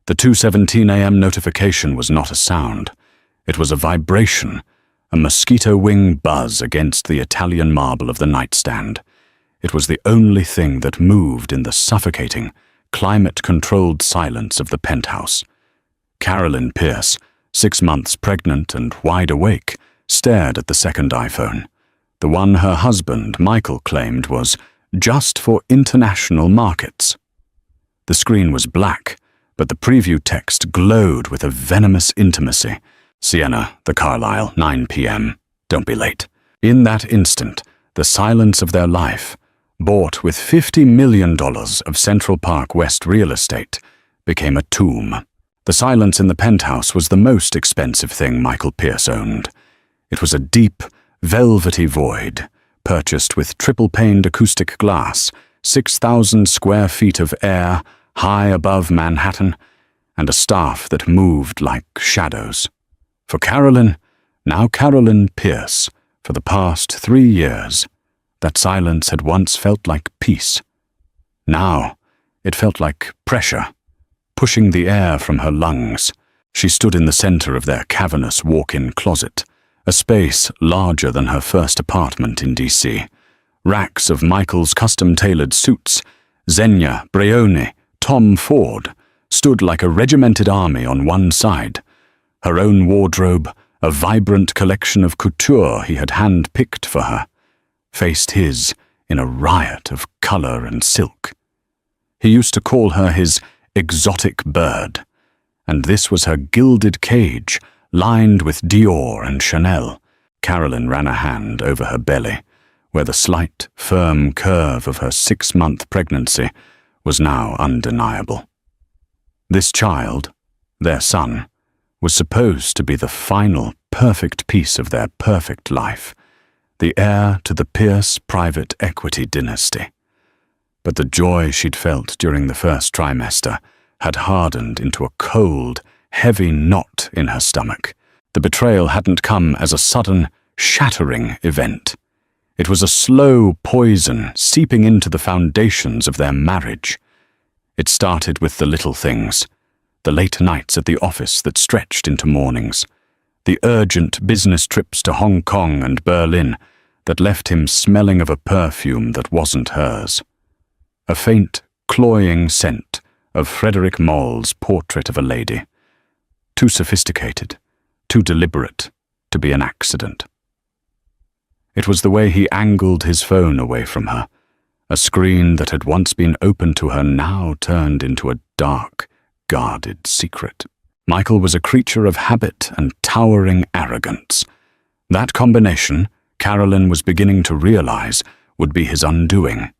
The 2:17 a.m. notification was not a sound. It was a vibration, a mosquito wing buzz against the Italian marble of the nightstand. It was the only thing that moved in the suffocating, climate-controlled silence of the penthouse. Carolyn Pierce, 6 months pregnant and wide awake, stared at the second iPhone. The one her husband, Michael, claimed was just for international markets. The screen was black, but the preview text glowed with a venomous intimacy. Sienna, the Carlisle, 9 p.m. Don't be late. In that instant, the silence of their life, bought with $50 million of Central Park West real estate, became a tomb. The silence in the penthouse was the most expensive thing Michael Pierce owned. It was a deep, velvety void, purchased with triple-paned acoustic glass, 6,000 square feet of air high above Manhattan, and a staff that moved like shadows. For Carolyn, now Carolyn Pierce, for the past 3 years, that silence had once felt like peace. Now, it felt like pressure, pushing the air from her lungs. She stood in the center of their cavernous walk-in closet, a space larger than her first apartment in D.C. Racks of Michael's custom-tailored suits, Xenia, Brioni, Tom Ford, stood like a regimented army on one side. Her own wardrobe, a vibrant collection of couture he had hand-picked for her, faced his in a riot of color and silk. He used to call her his exotic bird, and this was her gilded cage, lined with Dior and Chanel. Carolyn ran a hand over her belly, where the slight, firm curve of her 6-month pregnancy was now undeniable. This child, their son, was supposed to be the final, perfect piece of their perfect life, the heir to the Pierce private equity dynasty. But the joy she'd felt during the first trimester had hardened into a cold, heavy knot in her stomach. The betrayal hadn't come as a sudden, shattering event. It was a slow poison seeping into the foundations of their marriage. It started with the little things, the late nights at the office that stretched into mornings, the urgent business trips to Hong Kong and Berlin that left him smelling of a perfume that wasn't hers. A faint, cloying scent of Frederick Moll's Portrait of a Lady. Too sophisticated, too deliberate to be an accident. It was the way he angled his phone away from her, a screen that had once been open to her now turned into a dark, guarded secret. Michael was a creature of habit and towering arrogance. That combination, Carolyn was beginning to realize, would be his undoing.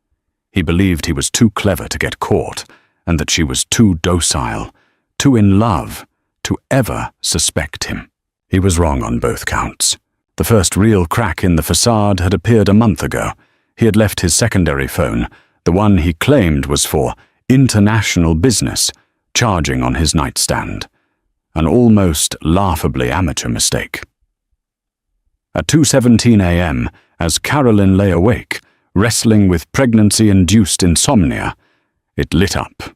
He believed he was too clever to get caught, and that she was too docile, too in love, to ever suspect him. He was wrong on both counts. The first real crack in the facade had appeared a month ago. He had left his secondary phone, the one he claimed was for international business, charging on his nightstand. An almost laughably amateur mistake. At 2:17 a.m., as Carolyn lay awake, wrestling with pregnancy-induced insomnia, it lit up.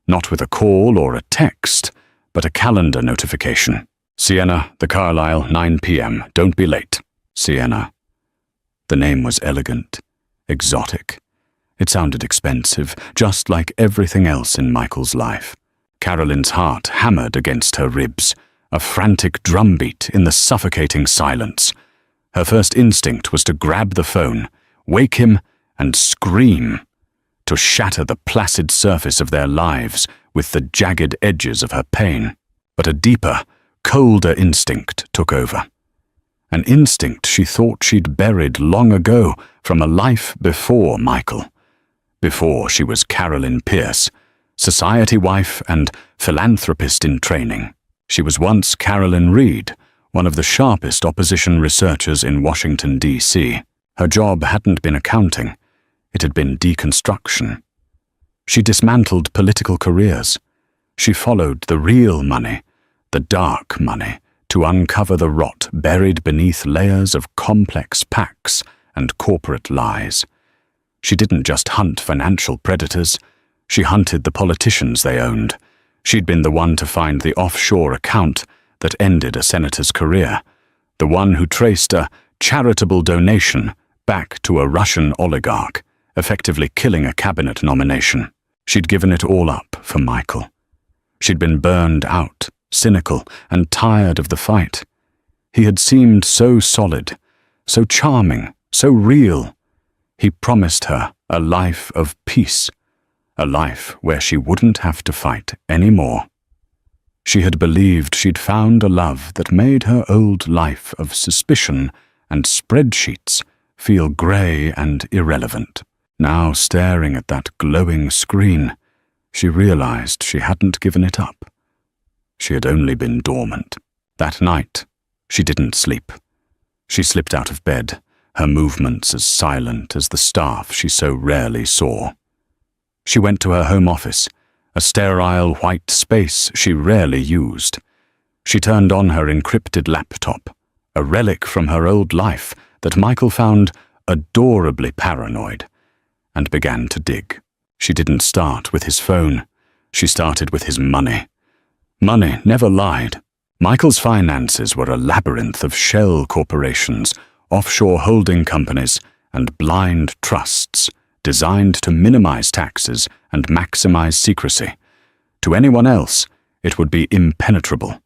Not with a call or a text, but a calendar notification. Sienna, the Carlisle, 9 p.m. Don't be late. Sienna. The name was elegant, exotic. It sounded expensive, just like everything else in Michael's life. Carolyn's heart hammered against her ribs, a frantic drumbeat in the suffocating silence. Her first instinct was to grab the phone, wake him, and scream, to shatter the placid surface of their lives with the jagged edges of her pain. But a deeper, colder instinct took over. An instinct she thought she'd buried long ago from a life before Michael. Before she was Carolyn Pierce, society wife and philanthropist in training. She was once Carolyn Reed, one of the sharpest opposition researchers in Washington, D.C. Her job hadn't been accounting. It had been deconstruction. She dismantled political careers. She followed the real money, the dark money, to uncover the rot buried beneath layers of complex pacts and corporate lies. She didn't just hunt financial predators. She hunted the politicians they owned. She'd been the one to find the offshore account that ended a senator's career, the one who traced a charitable donation back to a Russian oligarch, effectively killing a cabinet nomination. She'd given it all up for Michael. She'd been burned out, cynical, and tired of the fight. He had seemed so solid, so charming, so real. He promised her a life of peace, a life where she wouldn't have to fight anymore. She had believed she'd found a love that made her old life of suspicion and spreadsheets feel grey and irrelevant. Now, staring at that glowing screen, she realized she hadn't given it up. She had only been dormant. That night, she didn't sleep. She slipped out of bed, her movements as silent as the staff she so rarely saw. She went to her home office, a sterile white space she rarely used. She turned on her encrypted laptop, a relic from her old life that Michael found adorably paranoid, and began to dig. She didn't start with his phone. She started with his money. Money never lied. Michael's finances were a labyrinth of shell corporations, offshore holding companies, and blind trusts designed to minimize taxes and maximize secrecy. To anyone else, it would be impenetrable.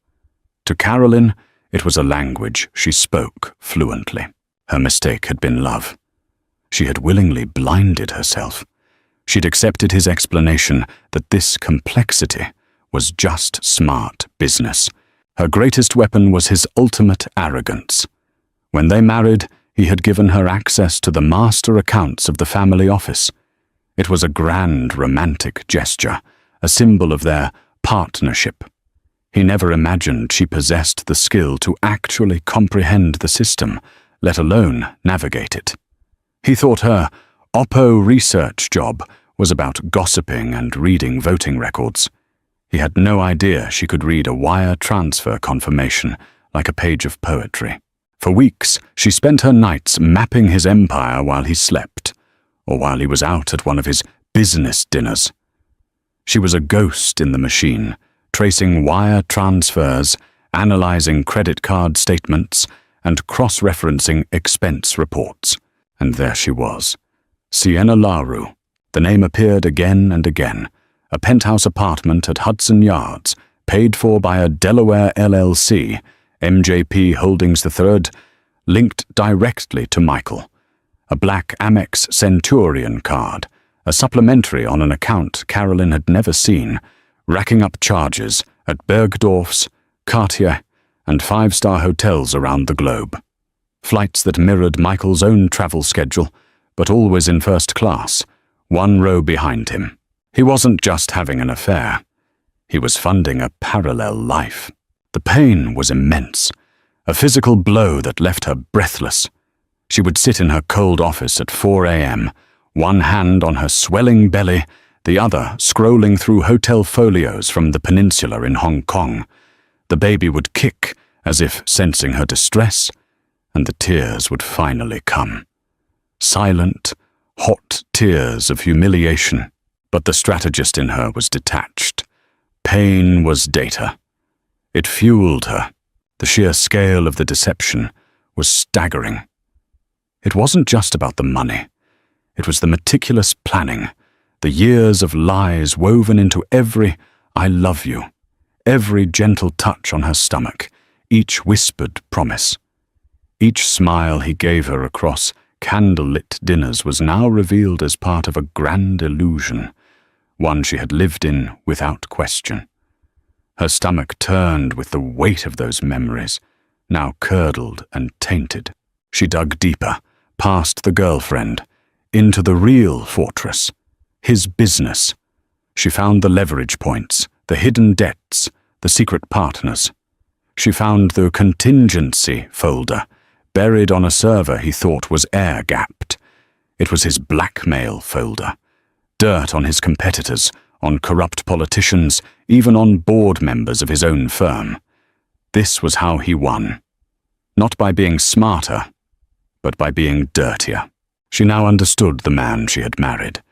To Carolyn, it was a language she spoke fluently. Her mistake had been love. She had willingly blinded herself. She'd accepted his explanation that this complexity was just smart business. Her greatest weapon was his ultimate arrogance. When they married, he had given her access to the master accounts of the family office. It was a grand romantic gesture, a symbol of their partnership. He never imagined she possessed the skill to actually comprehend the system, let alone navigate it. He thought her Oppo research job was about gossiping and reading voting records. He had no idea she could read a wire transfer confirmation like a page of poetry. For weeks, she spent her nights mapping his empire while he slept, or while he was out at one of his business dinners. She was a ghost in the machine, tracing wire transfers, analyzing credit card statements, and cross-referencing expense reports. And there she was, Sienna Laru. The name appeared again and again. A penthouse apartment at Hudson Yards, paid for by a Delaware LLC, MJP Holdings III, linked directly to Michael. A black Amex Centurion card, a supplementary on an account Carolyn had never seen, racking up charges at Bergdorf's, Cartier, and five-star hotels around the globe. Flights that mirrored Michael's own travel schedule, but always in first class, one row behind him. He wasn't just having an affair. He was funding a parallel life. The pain was immense, a physical blow that left her breathless. She would sit in her cold office at 4 a.m., one hand on her swelling belly, the other scrolling through hotel folios from the peninsula in Hong Kong. The baby would kick, as if sensing her distress, and the tears would finally come. Silent, hot tears of humiliation. But the strategist in her was detached. Pain was data. It fueled her. The sheer scale of the deception was staggering. It wasn't just about the money. It was the meticulous planning, the years of lies woven into every "I love you," every gentle touch on her stomach, each whispered promise. Each smile he gave her across candle-lit dinners was now revealed as part of a grand illusion, one she had lived in without question. Her stomach turned with the weight of those memories, now curdled and tainted. She dug deeper, past the girlfriend, into the real fortress, his business. She found the leverage points, the hidden debts, the secret partners. She found the contingency folder, buried on a server he thought was air-gapped. It was his blackmail folder. Dirt on his competitors, on corrupt politicians, even on board members of his own firm. This was how he won. Not by being smarter, but by being dirtier. She now understood the man she had married.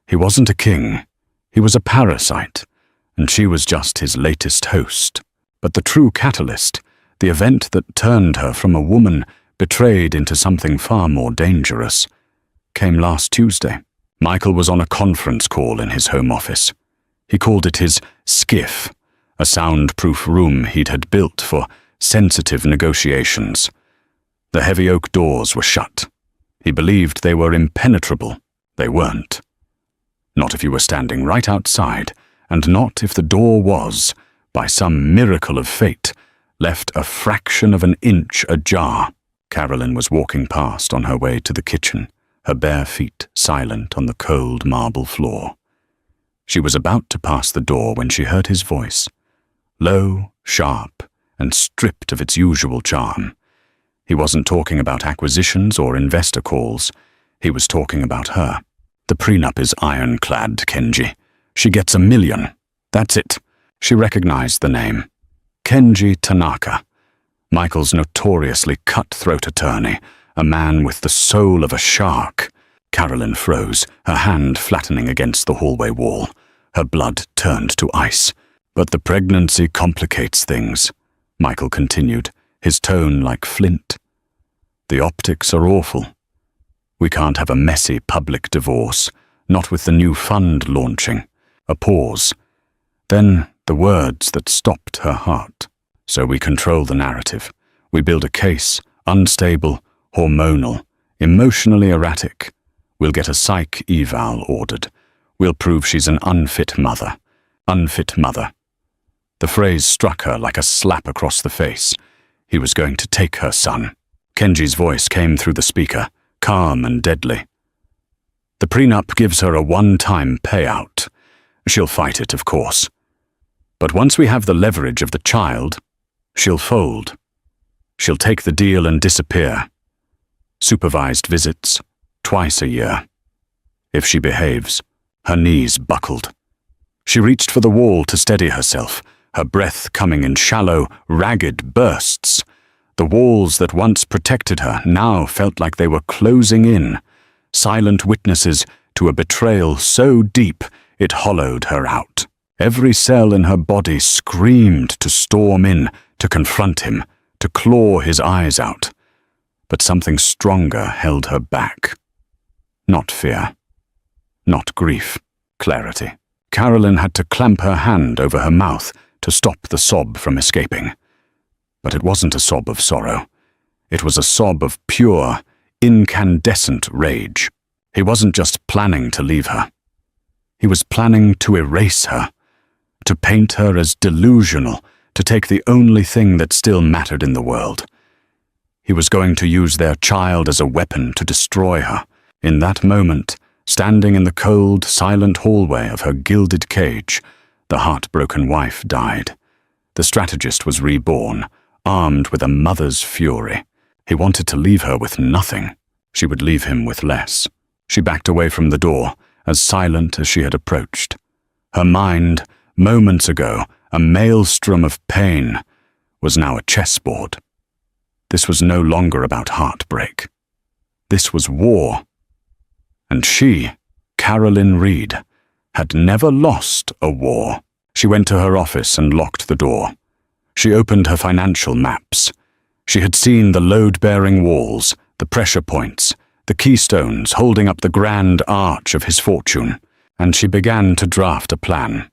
He wasn't a king. He was a parasite, and she was just his latest host. But the true catalyst, the event that turned her from a woman betrayed into something far more dangerous, came last Tuesday. Michael was on a conference call in his home office. He called it his skiff, a soundproof room he'd had built for sensitive negotiations. The heavy oak doors were shut. He believed they were impenetrable. They weren't. Not if you were standing right outside, and not if the door was, by some miracle of fate, left a fraction of an inch ajar. Carolyn was walking past on her way to the kitchen, her bare feet silent on the cold marble floor. She was about to pass the door when she heard his voice, low, sharp, and stripped of its usual charm. He wasn't talking about acquisitions or investor calls. He was talking about her. The prenup is ironclad, Kenji. She gets $1 million. That's it. She recognized the name. Kenji Tanaka, Michael's notoriously cutthroat attorney, a man with the soul of a shark. Carolyn froze, her hand flattening against the hallway wall. Her blood turned to ice. But the pregnancy complicates things, Michael continued, his tone like flint. The optics are awful. We can't have a messy public divorce, not with the new fund launching. A pause. Then the words that stopped her heart. So we control the narrative. We build a case, unstable, hormonal, emotionally erratic. We'll get a psych eval ordered. We'll prove she's an unfit mother. Unfit mother. The phrase struck her like a slap across the face. He was going to take her son. Kenji's voice came through the speaker, calm and deadly. The prenup gives her a one-time payout. She'll fight it, of course. But once we have the leverage of the child, she'll fold. She'll take the deal and disappear. Supervised visits, twice a year. If she behaves, her knees buckled. She reached for the wall to steady herself, her breath coming in shallow, ragged bursts. The walls that once protected her now felt like they were closing in, silent witnesses to a betrayal so deep it hollowed her out. Every cell in her body screamed to storm in, to confront him, to claw his eyes out. But something stronger held her back. Not fear. Not grief. Clarity. Carolyn had to clamp her hand over her mouth to stop the sob from escaping. But it wasn't a sob of sorrow. It was a sob of pure, incandescent rage. He wasn't just planning to leave her. He was planning to erase her, to paint her as delusional, to take the only thing that still mattered in the world. He was going to use their child as a weapon to destroy her. In that moment, standing in the cold, silent hallway of her gilded cage, the heartbroken wife died. The strategist was reborn, armed with a mother's fury. He wanted to leave her with nothing. She would leave him with less. She backed away from the door, as silent as she had approached. Her mind, moments ago, a maelstrom of pain, was now a chessboard. This was no longer about heartbreak. This was war. And she, Carolyn Reed, had never lost a war. She went to her office and locked the door. She opened her financial maps. She had seen the load-bearing walls, the pressure points, the keystones holding up the grand arch of his fortune, and she began to draft a plan.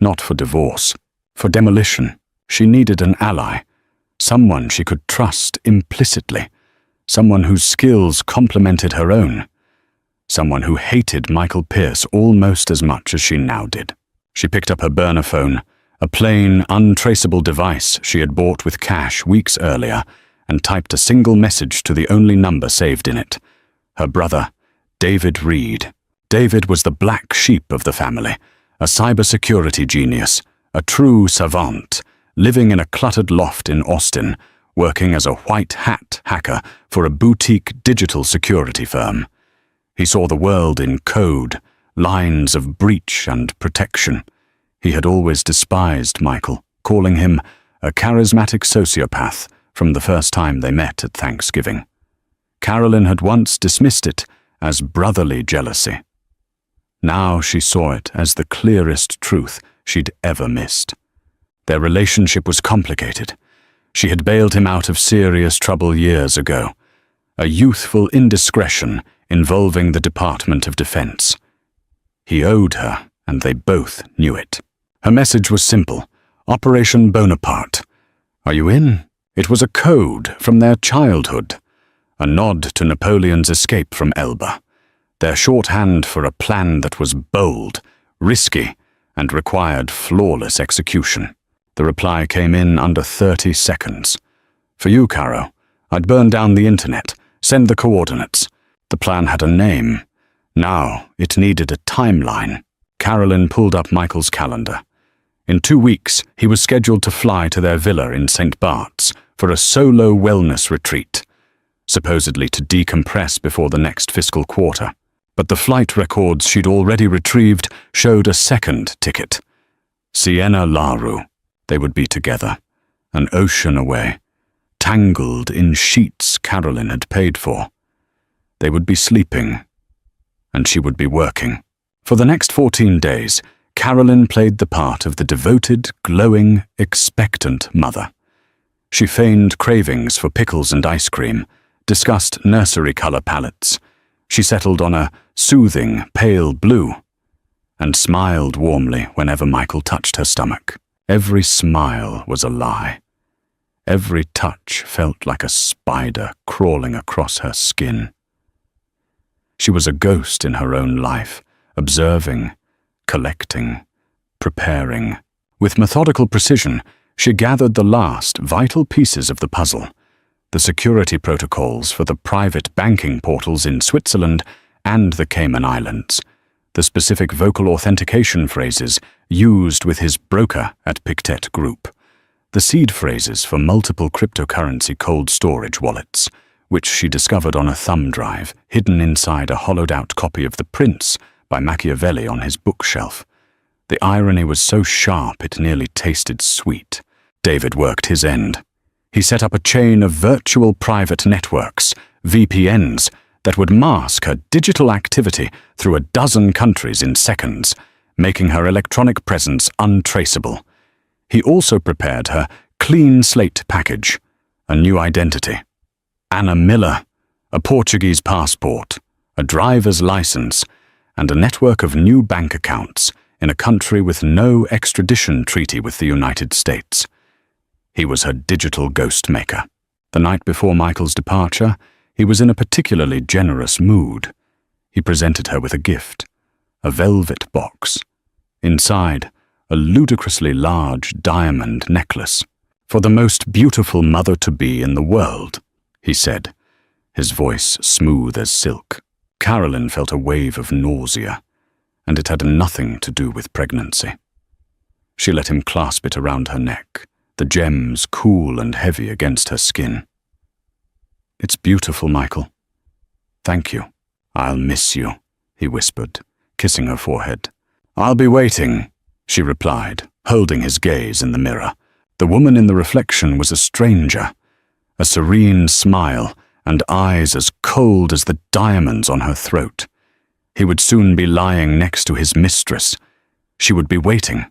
Not for divorce, for demolition. She needed an ally, someone she could trust implicitly, someone whose skills complemented her own, someone who hated Michael Pierce almost as much as she now did. She picked up her burner phone, a plain, untraceable device she had bought with cash weeks earlier, and typed a single message to the only number saved in it. Her brother, David Reed. David was the black sheep of the family, a cybersecurity genius, a true savant, living in a cluttered loft in Austin, working as a white hat hacker for a boutique digital security firm. He saw the world in code, lines of breach and protection. He had always despised Michael, calling him a charismatic sociopath from the first time they met at Thanksgiving. Carolyn had once dismissed it as brotherly jealousy. Now she saw it as the clearest truth she'd ever missed. Their relationship was complicated. She had bailed him out of serious trouble years ago, a youthful indiscretion involving the Department of Defense. He owed her, and they both knew it. Her message was simple: Operation Bonaparte. Are you in? It was a code from their childhood, a nod to Napoleon's escape from Elba, their shorthand for a plan that was bold, risky, and required flawless execution. The reply came in under 30 seconds. For you, Caro, I'd burn down the internet, send the coordinates. The plan had a name. Now it needed a timeline. Carolyn pulled up Michael's calendar. In 2 weeks, he was scheduled to fly to their villa in St. Bart's for a solo wellness retreat, supposedly to decompress before the next fiscal quarter. But the flight records she'd already retrieved showed a second ticket. Sienna Laru. They would be together, an ocean away, tangled in sheets Carolyn had paid for. They would be sleeping, and she would be working. For the next 14 days, Carolyn played the part of the devoted, glowing, expectant mother. She feigned cravings for pickles and ice cream, discussed nursery color palettes. She settled on a soothing, pale blue, and smiled warmly whenever Michael touched her stomach. Every smile was a lie. Every touch felt like a spider crawling across her skin. She was a ghost in her own life, observing, collecting, preparing. With methodical precision, she gathered the last vital pieces of the puzzle: the security protocols for the private banking portals in Switzerland and the Cayman Islands, the specific vocal authentication phrases used with his broker at Pictet Group, the seed phrases for multiple cryptocurrency cold storage wallets, which she discovered on a thumb drive hidden inside a hollowed-out copy of The Prince by Machiavelli on his bookshelf. The irony was so sharp it nearly tasted sweet. David worked his end. He set up a chain of virtual private networks, VPNs, that would mask her digital activity through a dozen countries in seconds, making her electronic presence untraceable. He also prepared her clean slate package, a new identity. Anna Miller, a Portuguese passport, a driver's license, and a network of new bank accounts in a country with no extradition treaty with the United States. He was her digital ghost maker. The night before Michael's departure, he was in a particularly generous mood. He presented her with a gift, a velvet box. Inside, a ludicrously large diamond necklace. "For the most beautiful mother-to-be in the world," he said, his voice smooth as silk. Carolyn felt a wave of nausea, and it had nothing to do with pregnancy. She let him clasp it around her neck, the gems cool and heavy against her skin. "It's beautiful, Michael. Thank you. I'll miss you," he whispered, kissing her forehead. "I'll be waiting," she replied, holding his gaze in the mirror. The woman in the reflection was a stranger, a serene smile and eyes as cold as the diamonds on her throat. He would soon be lying next to his mistress. She would be waiting,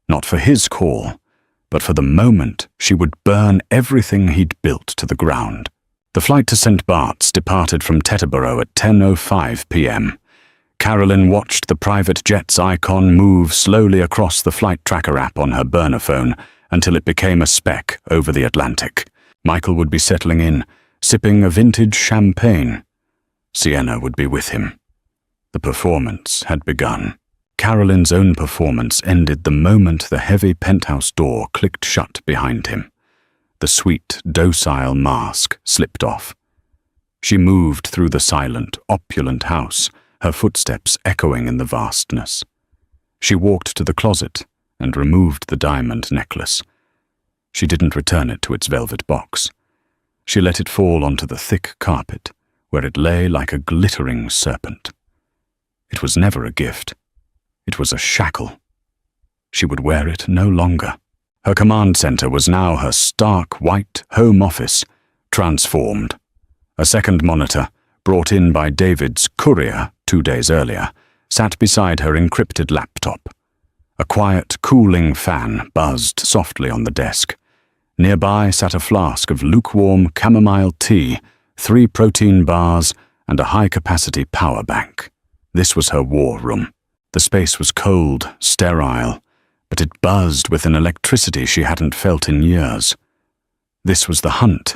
not for his call, but for the moment she would burn everything he'd built to the ground. The flight to St. Bart's departed from Teterboro at 10:05 p.m. Carolyn watched the private jet's icon move slowly across the flight tracker app on her burner phone until it became a speck over the Atlantic. Michael would be settling in, sipping a vintage champagne. Sienna would be with him. The performance had begun. Carolyn's own performance ended the moment the heavy penthouse door clicked shut behind him. The sweet, docile mask slipped off. She moved through the silent, opulent house, her footsteps echoing in the vastness. She walked to the closet and removed the diamond necklace. She didn't return it to its velvet box. She let it fall onto the thick carpet, where it lay like a glittering serpent. It was never a gift. It was a shackle. She would wear it no longer. Her command center was now her stark white home office, transformed. A second monitor, brought in by David's courier 2 days earlier, sat beside her encrypted laptop. A quiet, cooling fan buzzed softly on the desk. Nearby sat a flask of lukewarm chamomile tea, 3 protein bars, and a high-capacity power bank. This was her war room. The space was cold, sterile, but it buzzed with an electricity she hadn't felt in years. This was the hunt.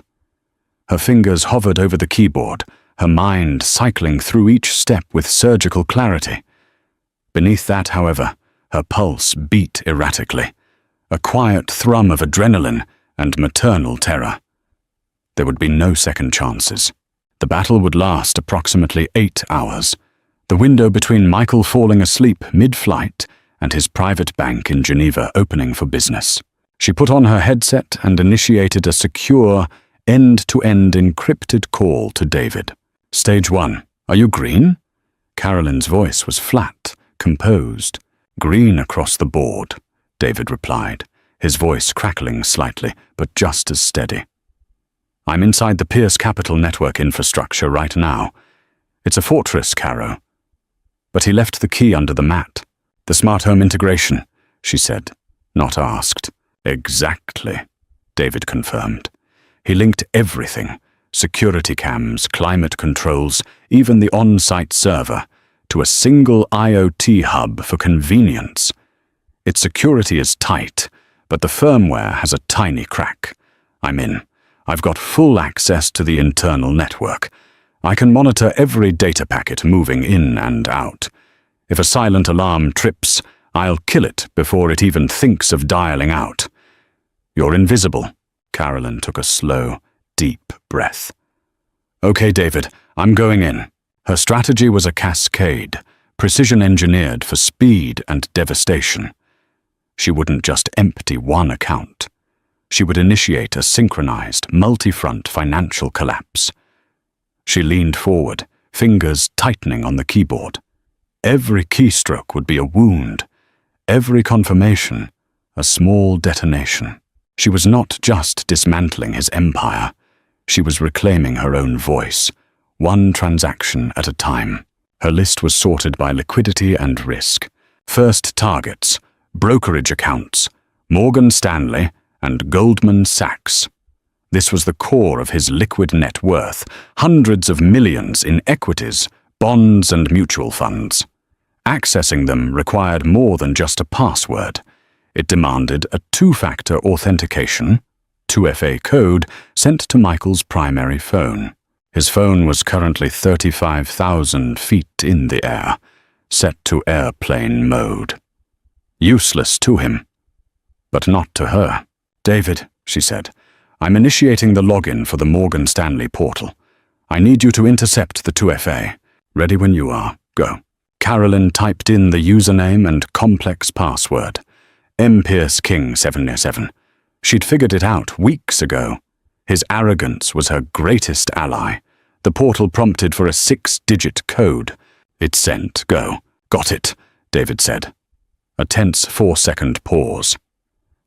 Her fingers hovered over the keyboard, her mind cycling through each step with surgical clarity. Beneath that, however, her pulse beat erratically, a quiet thrum of adrenaline and maternal terror. There would be no second chances. The battle would last approximately 8 hours, the window between Michael falling asleep mid-flight and his private bank in Geneva opening for business. She put on her headset and initiated a secure, end-to-end encrypted call to David. Stage 1. Are you green? Carolyn's voice was flat, composed. Green across the board, David replied, his voice crackling slightly, but just as steady. I'm inside the Pierce Capital network infrastructure right now. It's a fortress, Caro. But he left the key under the mat. The smart home integration, she said, not asked. Exactly, David confirmed. He linked everything, security cams, climate controls, even the on-site server, to a single IoT hub for convenience. Its security is tight, but the firmware has a tiny crack. I'm in. I've got full access to the internal network. I can monitor every data packet moving in and out. If a silent alarm trips, I'll kill it before it even thinks of dialing out. You're invisible. Carolyn took a slow, deep breath. Okay, David, I'm going in. Her strategy was a cascade, precision-engineered for speed and devastation. She wouldn't just empty one account. She would initiate a synchronized, multi-front financial collapse. She leaned forward, fingers tightening on the keyboard. Every keystroke would be a wound, every confirmation, a small detonation. She was not just dismantling his empire. She was reclaiming her own voice, one transaction at a time. Her list was sorted by liquidity and risk. First targets, brokerage accounts, Morgan Stanley and Goldman Sachs. This was the core of his liquid net worth, hundreds of millions in equities, bonds and mutual funds. Accessing them required more than just a password. It demanded a 2-factor authentication, 2FA code, sent to Michael's primary phone. His phone was currently 35,000 feet in the air, set to airplane mode. Useless to him, but not to her. David, she said, I'm initiating the login for the Morgan Stanley portal. I need you to intercept the 2FA. Ready when you are. Go. Carolyn typed in the username and complex password. M. Pierce King 707. She'd figured it out weeks ago. His arrogance was her greatest ally. The portal prompted for a 6-digit code. It sent. Go. Got it, David said. A tense 4-second pause.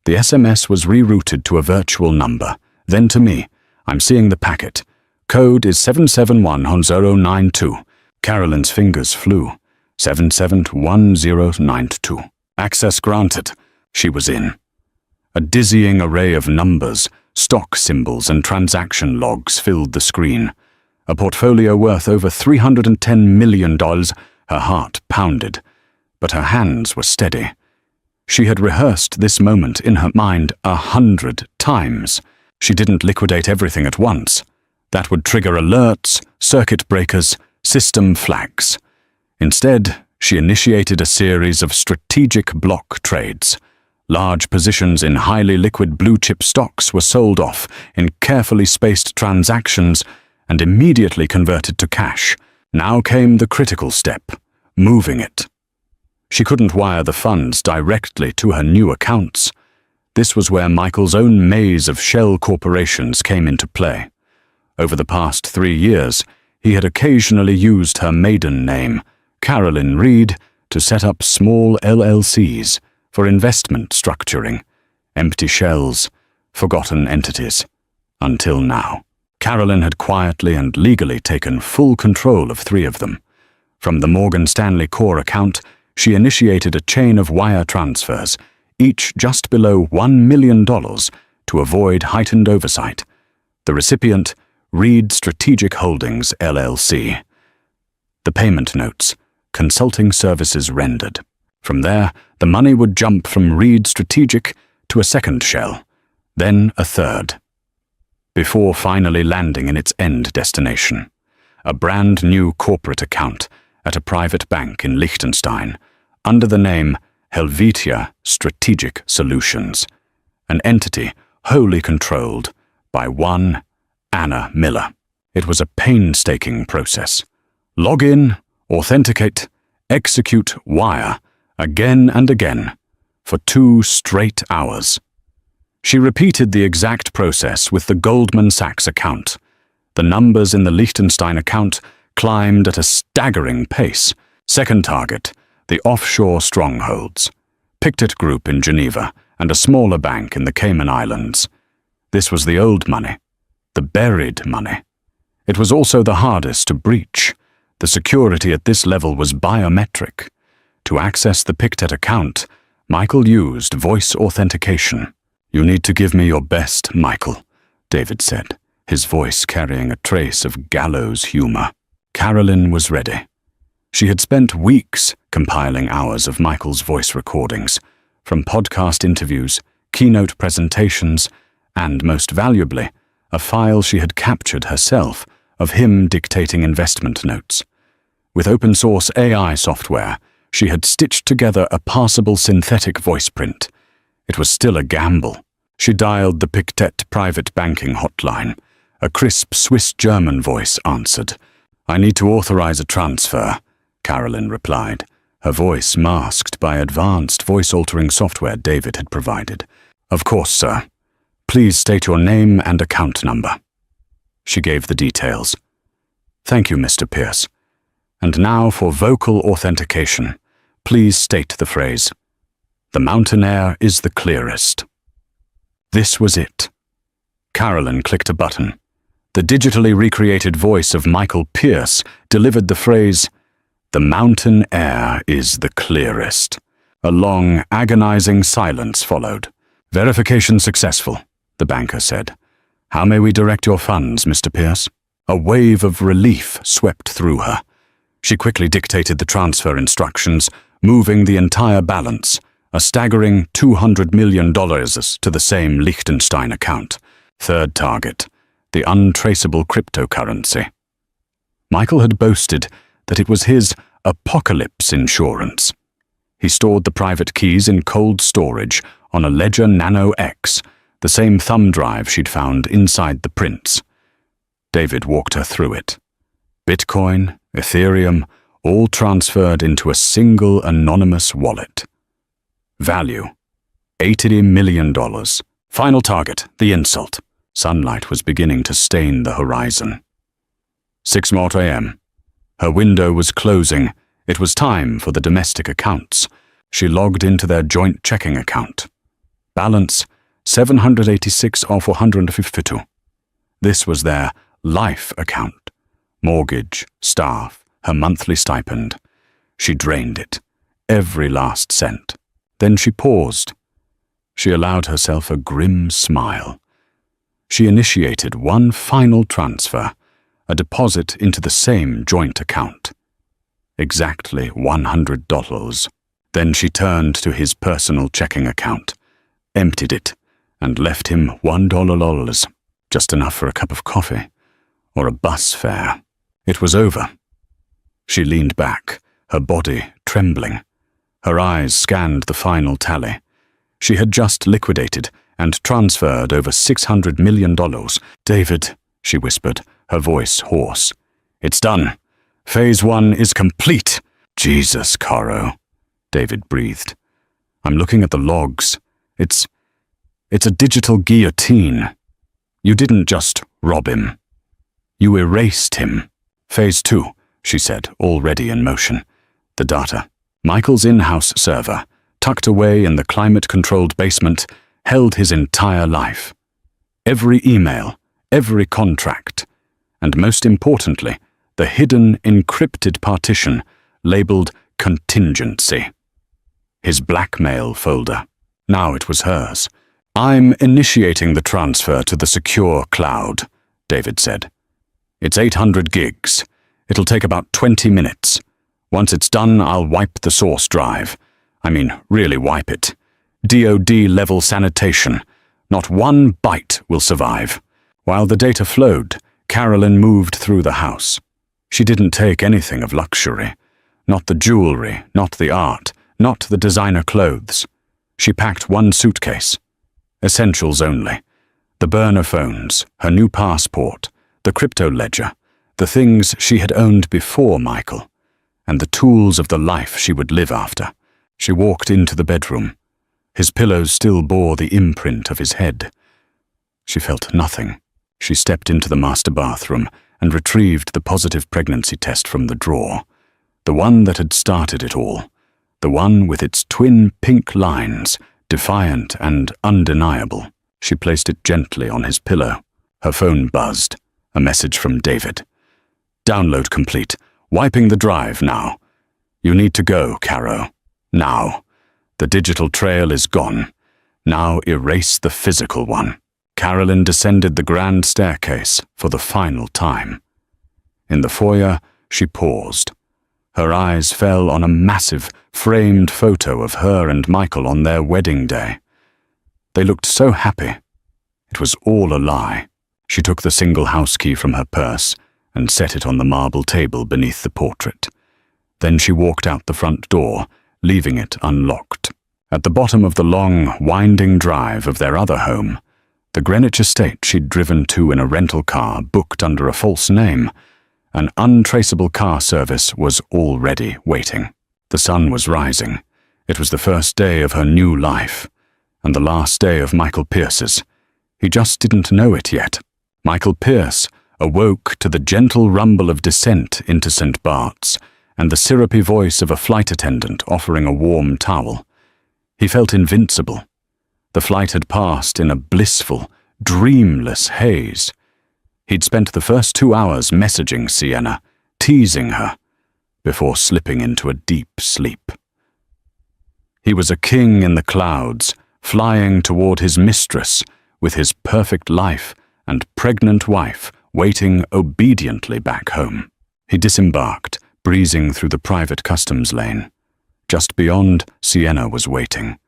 The SMS was rerouted to a virtual number, then to me. I'm seeing the packet. Code is 7711092. Carolyn's fingers flew. 771092. Access granted. She was in. A dizzying array of numbers, stock symbols and transaction logs filled the screen. A portfolio worth over $310 million, her heart pounded, but her hands were steady. She had rehearsed this moment in her mind 100 times. She didn't liquidate everything at once. That would trigger alerts, circuit breakers, system flags. Instead, she initiated a series of strategic block trades. Large positions in highly liquid blue-chip stocks were sold off in carefully spaced transactions and immediately converted to cash. Now came the critical step, moving it. She couldn't wire the funds directly to her new accounts. This was where Michael's own maze of shell corporations came into play. Over the past 3 years, he had occasionally used her maiden name, Carolyn Reed, to set up small LLCs for investment structuring, empty shells, forgotten entities. Until now, Carolyn had quietly and legally taken full control of 3 of them. From the Morgan Stanley core account, She initiated a chain of wire transfers, each just below $1 million, to avoid heightened oversight. The recipient, Reed Strategic Holdings, LLC. The payment notes, consulting services rendered. From there, the money would jump from Reed Strategic to a second shell, then a third, before finally landing in its end destination, a brand new corporate account at a private bank in Liechtenstein, under the name Helvetia Strategic Solutions, an entity wholly controlled by one Anna Miller. It was a painstaking process. Log in, authenticate, execute, wire, again and again, for 2 straight hours. She repeated the exact process with the Goldman Sachs account. The numbers in the Liechtenstein account climbed at a staggering pace. Second target, the offshore strongholds, Pictet Group in Geneva, and a smaller bank in the Cayman Islands. This was the old money, the buried money. It was also the hardest to breach. The security at this level was biometric. To access the Pictet account, Michael used voice authentication. "You need to give me your best, Michael," David said, his voice carrying a trace of gallows humor. Carolyn was ready. She had spent weeks compiling hours of Michael's voice recordings, from podcast interviews, keynote presentations, and, most valuably, a file she had captured herself of him dictating investment notes. With open-source AI software, she had stitched together a parsable synthetic voice print. It was still a gamble. She dialed the Pictet private banking hotline. A crisp Swiss-German voice answered. "I need to authorize a transfer," Carolyn replied, her voice masked by advanced voice-altering software David had provided. "Of course, sir. Please state your name and account number." She gave the details. "Thank you, Mr. Pierce. And now for vocal authentication. Please state the phrase, 'The mountain air is the clearest.'" This was it. Carolyn clicked a button. The digitally recreated voice of Michael Pierce delivered the phrase, "The mountain air is the clearest." A long, agonizing silence followed. "Verification successful," the banker said. "How may we direct your funds, Mr. Pierce?" A wave of relief swept through her. She quickly dictated the transfer instructions, moving the entire balance, a staggering $200 million to the same Liechtenstein account. Third target, the untraceable cryptocurrency. Michael had boasted that it was his apocalypse insurance. He stored the private keys in cold storage on a Ledger Nano X, the same thumb drive she'd found inside the prints. David walked her through it. Bitcoin, Ethereum, all transferred into a single anonymous wallet. Value, $80 million. Final target, the insult. Sunlight was beginning to stain the horizon. 6:00 a.m. Her window was closing. It was time for the domestic accounts. She logged into their joint checking account. Balance, $786 or $452. This was their life account. Mortgage, staff, her monthly stipend. She drained it, every last cent. Then she paused. She allowed herself a grim smile. She initiated one final transfer, a deposit into the same joint account. Exactly $100. Then she turned to his personal checking account, emptied it, and left him $1, just enough for a cup of coffee or a bus fare. It was over. She leaned back, her body trembling. Her eyes scanned the final tally. She had just liquidated and transferred over $600 million. "David," she whispered, her voice hoarse. "It's done. Phase 1 is complete." "Jesus, Caro," David breathed. "I'm looking at the logs. It's a digital guillotine. You didn't just rob him. You erased him." "Phase 2, she said, already in motion. The data. Michael's in-house server, tucked away in the climate-controlled basement, held his entire life. Every email, every contract, and most importantly, the hidden encrypted partition labeled contingency. His blackmail folder. Now it was hers. "I'm initiating the transfer to the secure cloud," David said. "It's 800 gigs. It'll take about 20 minutes. Once it's done, I'll wipe the source drive. I mean, really wipe it. DoD-level sanitation. Not one byte will survive." While the data flowed, Carolyn moved through the house. She didn't take anything of luxury. Not the jewelry, not the art, not the designer clothes. She packed one suitcase. Essentials only. The burner phones, her new passport, the crypto ledger, the things she had owned before Michael, and the tools of the life she would live after. She walked into the bedroom. His pillows still bore the imprint of his head. She felt nothing. She stepped into the master bathroom and retrieved the positive pregnancy test from the drawer. The one that had started it all. The one with its twin pink lines, defiant and undeniable. She placed it gently on his pillow. Her phone buzzed. A message from David. "Download complete. Wiping the drive now. You need to go, Caro. Now. The digital trail is gone. Now erase the physical one." Carolyn descended the grand staircase for the final time. In the foyer, she paused. Her eyes fell on a massive, framed photo of her and Michael on their wedding day. They looked so happy. It was all a lie. She took the single house key from her purse and set it on the marble table beneath the portrait. Then she walked out the front door, leaving it unlocked. At the bottom of the long, winding drive of their other home, the Greenwich estate she'd driven to in a rental car booked under a false name, an untraceable car service was already waiting. The sun was rising. It was the first day of her new life, and the last day of Michael Pierce's. He just didn't know it yet. Michael Pierce awoke to the gentle rumble of descent into St. Bart's and the syrupy voice of a flight attendant offering a warm towel. He felt invincible. The flight had passed in a blissful, dreamless haze. He'd spent the first 2 hours messaging Sienna, teasing her, before slipping into a deep sleep. He was a king in the clouds, flying toward his mistress, with his perfect life and pregnant wife waiting obediently back home. He disembarked, breezing through the private customs lane. Just beyond, Sienna was waiting.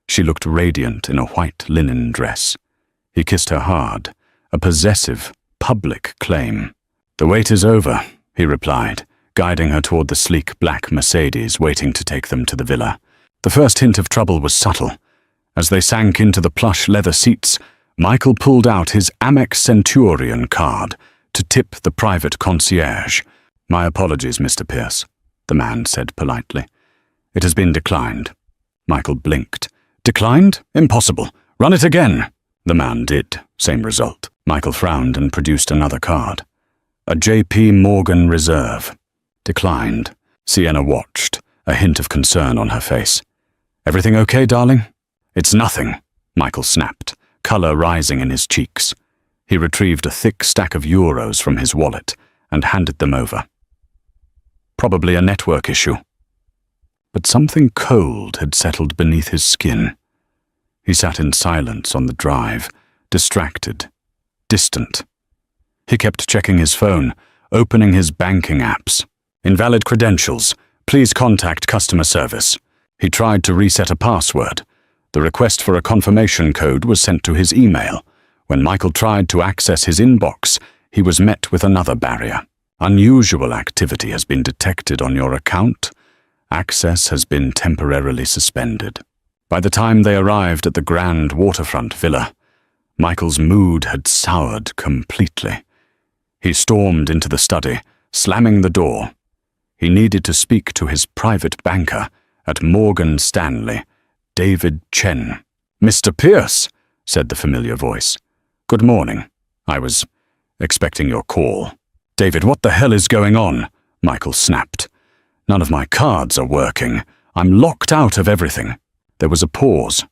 She looked radiant in a white linen dress. He kissed her hard, a possessive, public claim. "The wait is over," he replied, guiding her toward the sleek black Mercedes waiting to take them to the villa. The first hint of trouble was subtle. As they sank into the plush leather seats, Michael pulled out his Amex Centurion card to tip the private concierge. "My apologies, Mr. Pierce," the man said politely. "It has been declined." Michael blinked. "Declined? Impossible. Run it again." The man did. Same result. Michael frowned and produced another card. "A J.P. Morgan Reserve." Declined. Sienna watched, a hint of concern on her face. "Everything okay, darling?" "It's nothing," Michael snapped, color rising in his cheeks. He retrieved a thick stack of euros from his wallet and handed them over. "Probably a network issue." But something cold had settled beneath his skin. He sat in silence on the drive, distracted, distant. He kept checking his phone, opening his banking apps. "Invalid credentials. Please contact customer service." He tried to reset a password. The request for a confirmation code was sent to his email. When Michael tried to access his inbox, he was met with another barrier. "Unusual activity has been detected on your account. Access has been temporarily suspended." By the time they arrived at the grand waterfront villa, Michael's mood had soured completely. He stormed into the study, slamming the door. He needed to speak to his private banker at Morgan Stanley, David Chen. "Mr. Pierce," said the familiar voice. "Good morning. I was expecting your call." "David, what the hell is going on?" Michael snapped. "None of my cards are working. I'm locked out of everything." There was a pause.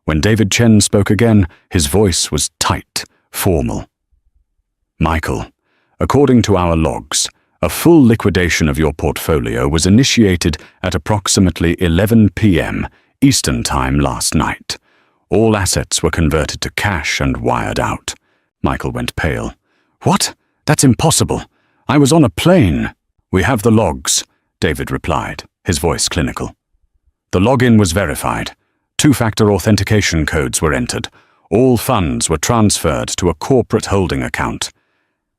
When David Chen spoke again, his voice was tight, formal. "Michael, according to our logs, A full liquidation of your portfolio was initiated at approximately 11 p.m. Eastern Time last night. All assets were converted to cash and wired out. Michael went pale. What? That's impossible. I was on a plane. We have the logs, David replied, his voice clinical. The login was verified. Two-factor authentication codes were entered. All funds were transferred to a corporate holding account.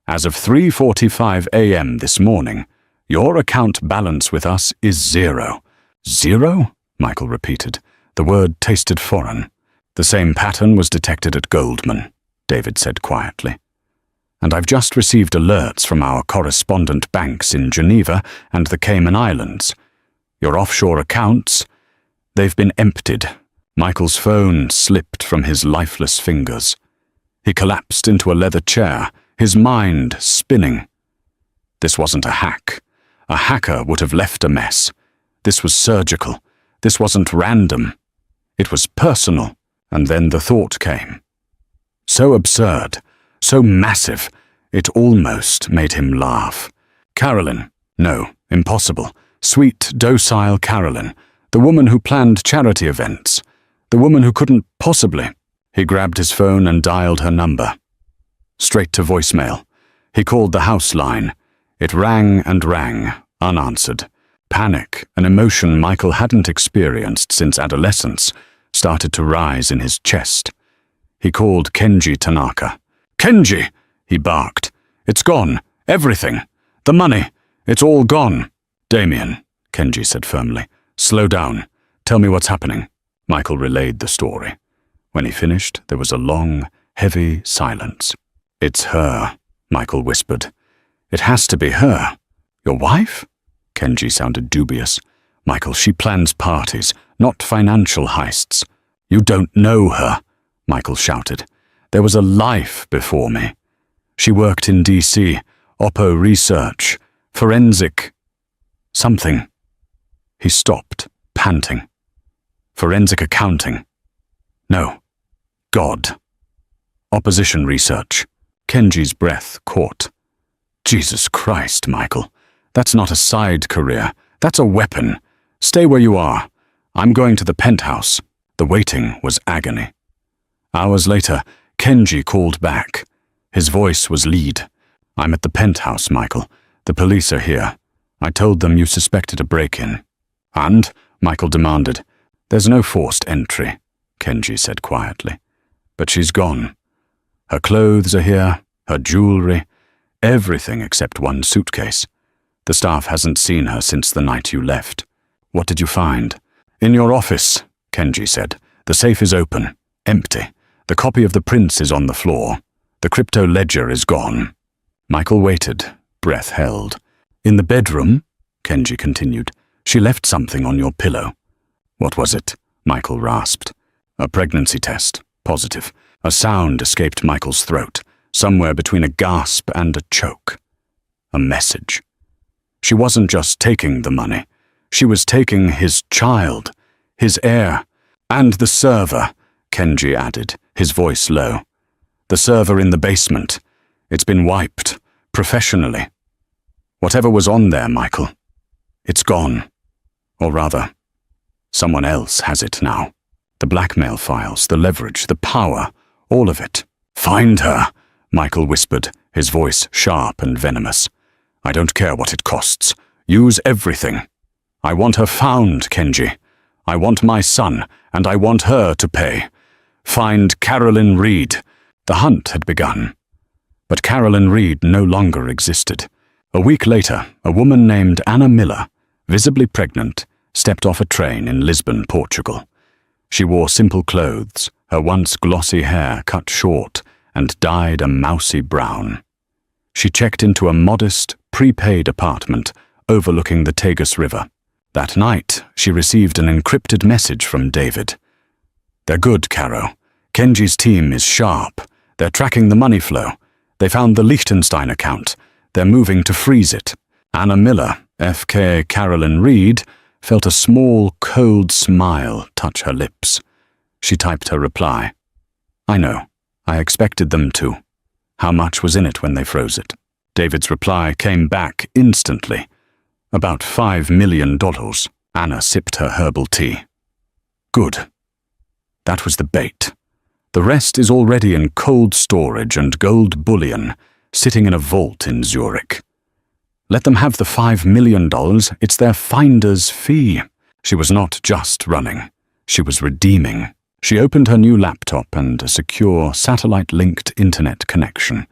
As of 3:45 a.m. this morning, your account balance with us is 0. 0? Michael repeated. The word tasted foreign. The same pattern was detected at Goldman, David said quietly. And I've just received alerts from our correspondent banks in Geneva and the Cayman Islands. Your offshore accounts, they've been emptied. Michael's phone slipped from his lifeless fingers. He collapsed into a leather chair, his mind spinning. This wasn't a hack. A hacker would have left a mess. This was surgical. This wasn't random. It was personal. And then the thought came. So absurd, so massive, it almost made him laugh. Carolyn. No, impossible. Sweet, docile Carolyn. The woman who planned charity events. The woman who couldn't possibly. He grabbed his phone and dialed her number. Straight to voicemail. He called the house line. It rang and rang, unanswered. Panic, an emotion Michael hadn't experienced since adolescence, started to rise in his chest. He called Kenji Tanaka. Kenji! He barked. It's gone. Everything. The money. It's all gone. Damien, Kenji said firmly. Slow down. Tell me what's happening. Michael relayed the story. When he finished, there was a long, heavy silence. It's her, Michael whispered. It has to be her. Your wife? Kenji sounded dubious. Michael, she plans parties, not financial heists. You don't know her, Michael shouted. There was a life before me. She worked in D.C., Oppo Research, forensic... something. He stopped, panting. Forensic accounting. No. God. Opposition research. Kenji's breath caught. Jesus Christ, Michael. That's not a side career. That's a weapon. Stay where you are. I'm going to the penthouse. The waiting was agony. Hours later, Kenji called back. His voice was lead. I'm at the penthouse, Michael. The police are here. I told them you suspected a break-in. And? Michael demanded. There's no forced entry, Kenji said quietly. But she's gone. Her clothes are here, her jewelry, everything except one suitcase. The staff hasn't seen her since the night you left. What did you find? In your office, Kenji said. The safe is open, empty. The copy of the prints is on the floor. The crypto ledger is gone. Michael waited, breath held. In the bedroom, Kenji continued, she left something on your pillow. What was it? Michael rasped. A pregnancy test. Positive. A sound escaped Michael's throat, somewhere between a gasp and a choke. A message. She wasn't just taking the money. She was taking his child, his heir, and the server, Kenji added, his voice low. The server in the basement. It's been wiped, professionally. Whatever was on there, Michael, it's gone. Or rather, someone else has it now. The blackmail files, the leverage, the power, all of it. Find her, Michael whispered, his voice sharp and venomous. I don't care what it costs. Use everything. I want her found, Kenji. I want my son, and I want her to pay. Find Carolyn Reed. The hunt had begun. But Carolyn Reed no longer existed. A week later, a woman named Anna Miller, visibly pregnant, stepped off a train in Lisbon, Portugal. She wore simple clothes, her once glossy hair cut short and dyed a mousy brown. She checked into a modest, prepaid apartment overlooking the Tagus River. That night, she received an encrypted message from David. They're good, Caro. Kenji's team is sharp. They're tracking the money flow. They found the Liechtenstein account. They're moving to freeze it. Anna Miller, FK Carolyn Reed, felt a small, cold smile touch her lips. She typed her reply. I know. I expected them to. How much was in it when they froze it? David's reply came back instantly. About $5 million. Anna sipped her herbal tea. Good. That was the bait. The rest is already in cold storage and gold bullion, sitting in a vault in Zurich. Let them have the $5 million. It's their finder's fee. She was not just running. She was redeeming. She opened her new laptop and a secure satellite-linked internet connection.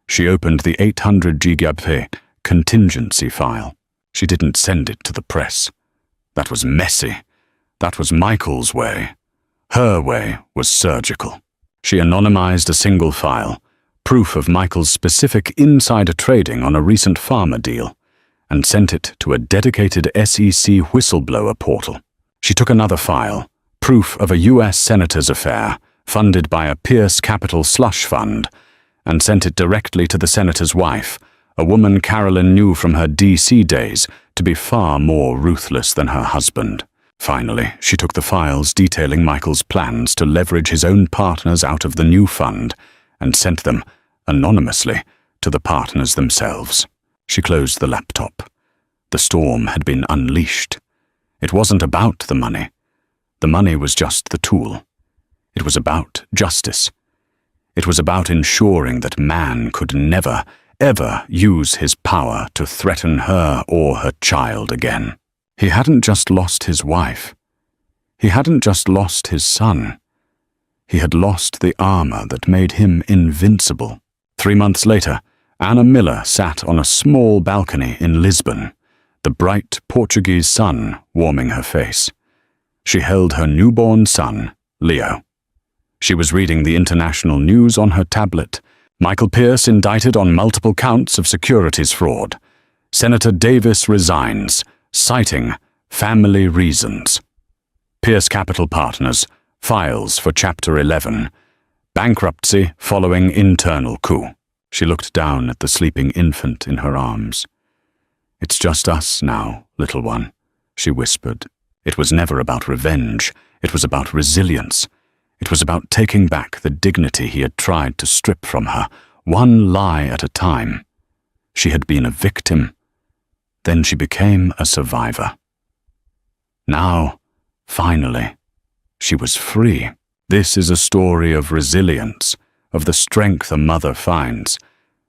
She opened the 800 GB contingency file. She didn't send it to the press. That was messy. That was Michael's way. Her way was surgical. She anonymized a single file, proof of Michael's specific insider trading on a recent pharma deal, and sent it to a dedicated SEC whistleblower portal. She took another file, proof of a U.S. senator's affair, funded by a Pierce Capital slush fund, and sent it directly to the senator's wife, a woman Carolyn knew from her D.C. days to be far more ruthless than her husband. Finally, she took the files detailing Michael's plans to leverage his own partners out of the new fund and sent them, anonymously, to the partners themselves. She closed the laptop. The storm had been unleashed. It wasn't about the money. The money was just the tool. It was about justice. It was about ensuring that man could never, ever use his power to threaten her or her child again. He hadn't just lost his wife. He hadn't just lost his son. He had lost the armor that made him invincible. 3 months later, Anna Miller sat on a small balcony in Lisbon, the bright Portuguese sun warming her face. She held her newborn son, Leo. She was reading the international news on her tablet. Michael Pierce indicted on multiple counts of securities fraud. Senator Davis resigns, citing family reasons. Pierce Capital Partners files for Chapter 11. Bankruptcy following internal coup. She looked down at the sleeping infant in her arms. It's just us now, little one, she whispered. It was never about revenge. It was about resilience. It was about taking back the dignity he had tried to strip from her, one lie at a time. She had been a victim. Then she became a survivor. Now, finally, she was free. This is a story of resilience, of the strength a mother finds,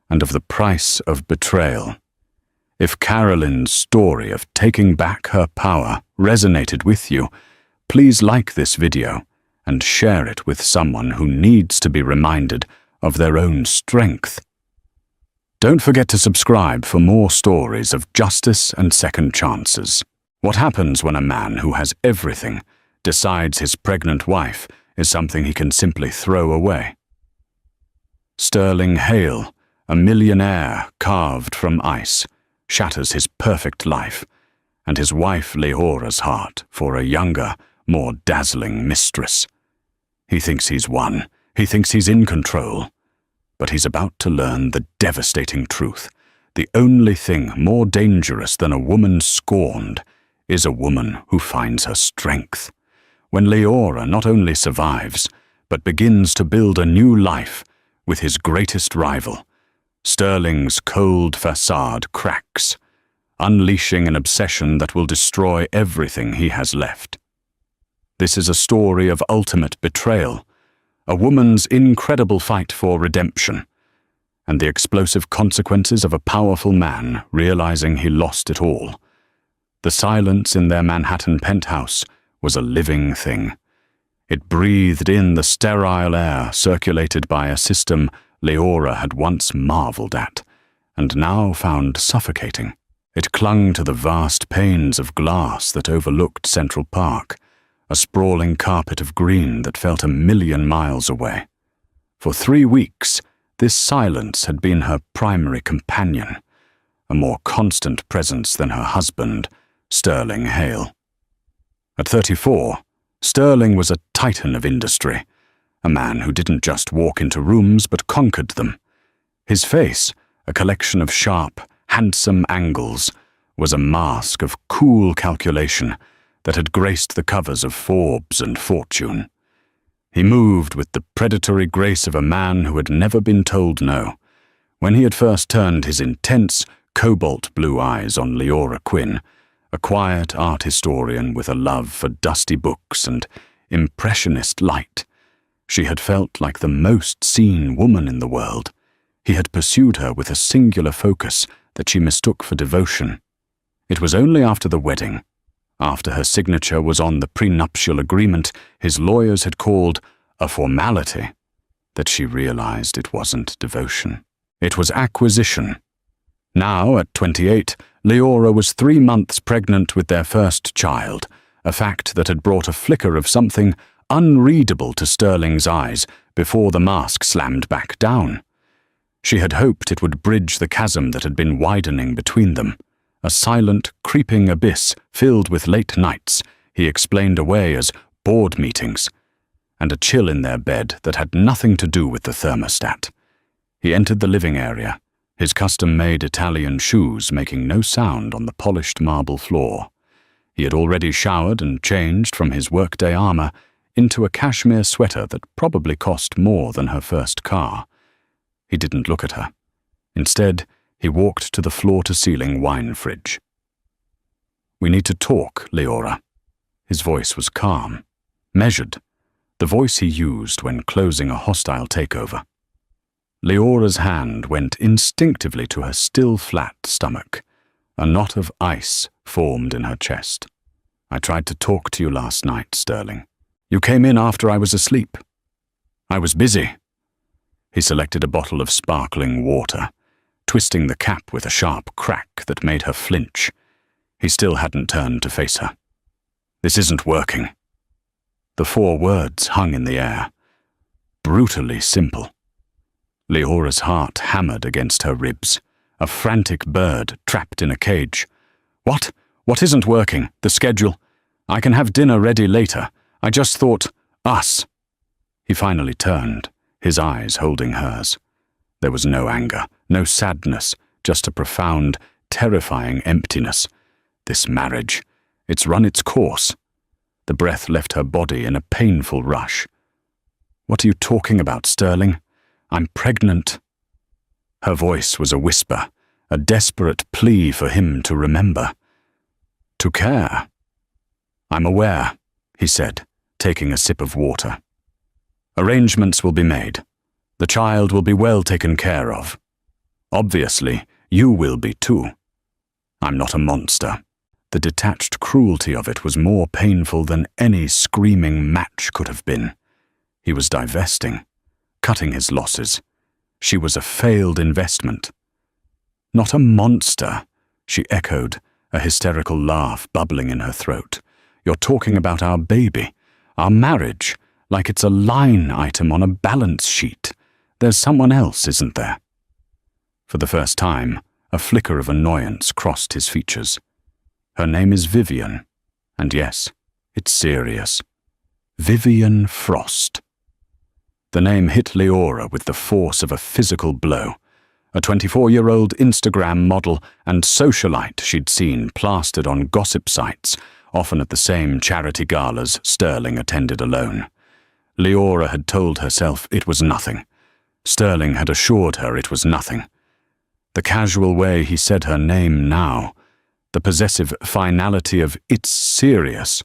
and of the price of betrayal. If Carolyn's story of taking back her power resonated with you, please like this video and share it with someone who needs to be reminded of their own strength. Don't forget to subscribe for more stories of justice and second chances. What happens when a man who has everything decides his pregnant wife is something he can simply throw away? Sterling Hale, a millionaire carved from ice, shatters his perfect life, and his wife Leora's heart for a younger, more dazzling mistress. He thinks he's won. He thinks he's in control. But he's about to learn the devastating truth. The only thing more dangerous than a woman scorned is a woman who finds her strength. When Leora not only survives, but begins to build a new life with his greatest rival, Sterling's cold facade cracks, unleashing an obsession that will destroy everything he has left. This is a story of ultimate betrayal, a woman's incredible fight for redemption, and the explosive consequences of a powerful man realizing he lost it all. The silence in their Manhattan penthouse was a living thing. It breathed in the sterile air circulated by a system Leora had once marveled at, and now found suffocating. It clung to the vast panes of glass that overlooked Central Park, a sprawling carpet of green that felt 1,000,000 miles away. For 3 weeks, this silence had been her primary companion, a more constant presence than her husband, Sterling Hale. At 34, Sterling was a titan of industry, a man who didn't just walk into rooms but conquered them. His face, a collection of sharp, handsome angles, was a mask of cool calculation that had graced the covers of Forbes and Fortune. He moved with the predatory grace of a man who had never been told no, When he had first turned his intense, cobalt-blue eyes on Leora Quinn, a quiet art historian with a love for dusty books and impressionist light, she had felt like the most seen woman in the world. He had pursued her with a singular focus that she mistook for devotion. It was only after the wedding, after her signature was on the prenuptial agreement his lawyers had called a formality, that she realized it wasn't devotion. It was acquisition. Now, at 28, Leora was 3 months pregnant with their first child, a fact that had brought a flicker of something unreadable to Sterling's eyes before the mask slammed back down. She had hoped it would bridge the chasm that had been widening between them, a silent, creeping abyss filled with late nights he explained away as board meetings, and a chill in their bed that had nothing to do with the thermostat. He entered the living area, his custom-made Italian shoes making no sound on the polished marble floor. He had already showered and changed from his workday armor into a cashmere sweater that probably cost more than her first car. He didn't look at her. Instead, he walked to the floor-to-ceiling wine fridge. "We need to talk, Leora." His voice was calm, measured, the voice he used when closing a hostile takeover. Leora's hand went instinctively to her still flat stomach. A knot of ice formed in her chest. "I tried to talk to you last night, Sterling. You came in after I was asleep. I was busy." He selected a bottle of sparkling water, twisting the cap with a sharp crack that made her flinch. He still hadn't turned to face her. "This isn't working." The 4 words hung in the air. Brutally simple. Leora's heart hammered against her ribs, a frantic bird trapped in a cage. "What? What isn't working? The schedule? I can have dinner ready later. I just thought, us." He finally turned, his eyes holding hers. There was no anger, no sadness, just a profound, terrifying emptiness. This marriage, it's run its course. The breath left her body in a painful rush. "What are you talking about, Sterling? I'm pregnant." Her voice was a whisper, a desperate plea for him to remember. To care. "I'm aware," he said, taking a sip of water. "Arrangements will be made. The child will be well taken care of. Obviously, you will be too. I'm not a monster." The detached cruelty of it was more painful than any screaming match could have been. He was divesting, cutting his losses. She was a failed investment. "Not a monster," she echoed, a hysterical laugh bubbling in her throat. "You're talking about our baby, our marriage, like it's a line item on a balance sheet. There's someone else, isn't there?" For the first time, a flicker of annoyance crossed his features. "Her name is Vivian, and yes, it's serious. Vivian Frost." The name hit Leora with the force of a physical blow. A 24-year-old Instagram model and socialite she'd seen plastered on gossip sites, often at the same charity galas Sterling attended alone. Leora had told herself it was nothing. Sterling had assured her it was nothing. The casual way he said her name now, the possessive finality of "it's serious,"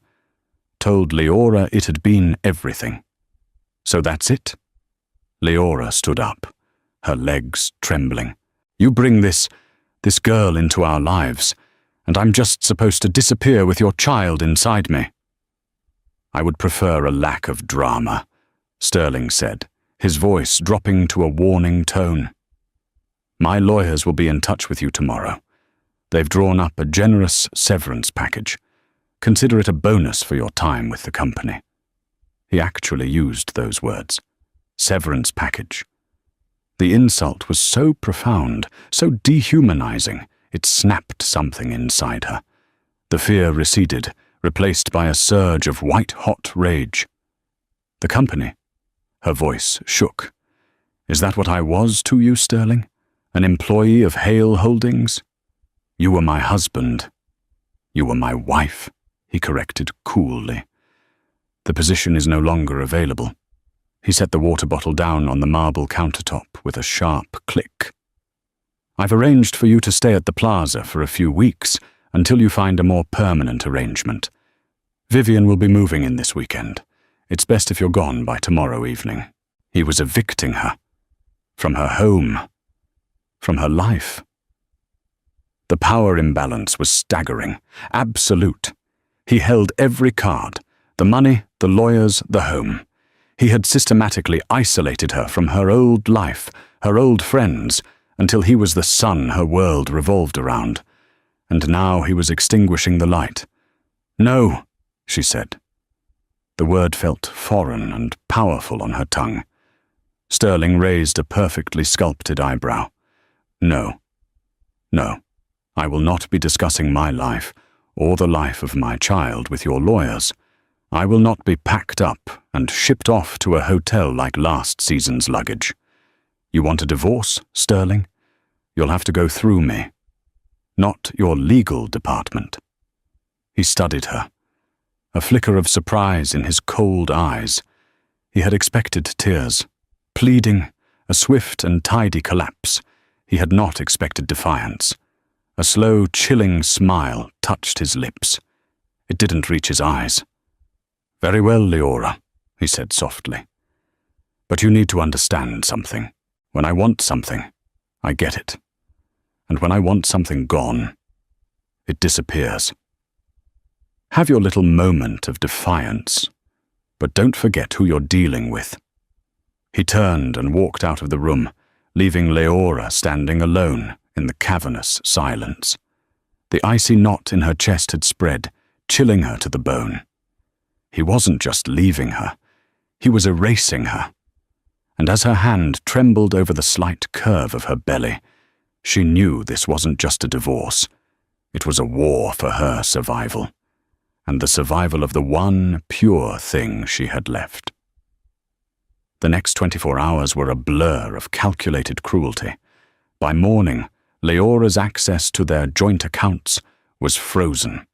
told Leora it had been everything. "So that's it?" Leora stood up, her legs trembling. "You bring this girl into our lives, and I'm just supposed to disappear with your child inside me." "I would prefer a lack of drama," Sterling said, his voice dropping to a warning tone. "My lawyers will be in touch with you tomorrow. They've drawn up a generous severance package. Consider it a bonus for your time with the company." He actually used those words. Severance package. The insult was so profound, so dehumanizing, it snapped something inside her. The fear receded, replaced by a surge of white-hot rage. "The company?" Her voice shook. "Is that what I was to you, Sterling? An employee of Hale Holdings?" "You were my husband. You were my wife," he corrected coolly. "The position is no longer available." He set the water bottle down on the marble countertop with a sharp click. I've arranged for you to stay at the plaza for a few weeks until you find a more permanent arrangement. Vivian will be moving in this weekend. It's best if you're gone by tomorrow evening." He was evicting her. From her home. From her life. The power imbalance was staggering, absolute. He held every card, the money, the lawyers, the home. He had systematically isolated her from her old life, her old friends, until he was the sun her world revolved around. And now he was extinguishing the light. "No," she said. The word felt foreign and powerful on her tongue. Sterling raised a perfectly sculpted eyebrow. "No. No. I will not be discussing my life, or the life of my child, with your lawyers. I will not be packed up and shipped off to a hotel like last season's luggage. You want a divorce, Sterling? You'll have to go through me. Not your legal department." He studied her, a flicker of surprise in his cold eyes. He had expected tears, pleading, a swift and tidy collapse. He had not expected defiance. A slow, chilling smile touched his lips. It didn't reach his eyes. "Very well, Leora," he said softly. "But you need to understand something. When I want something, I get it. And when I want something gone, it disappears. Have your little moment of defiance, but don't forget who you're dealing with." He turned and walked out of the room, leaving Leora standing alone in the cavernous silence. The icy knot in her chest had spread, chilling her to the bone. He wasn't just leaving her, he was erasing her. And as her hand trembled over the slight curve of her belly, she knew this wasn't just a divorce. It was a war for her survival, and the survival of the one pure thing she had left. The next 24 hours were a blur of calculated cruelty. By morning, Leora's access to their joint accounts was frozen.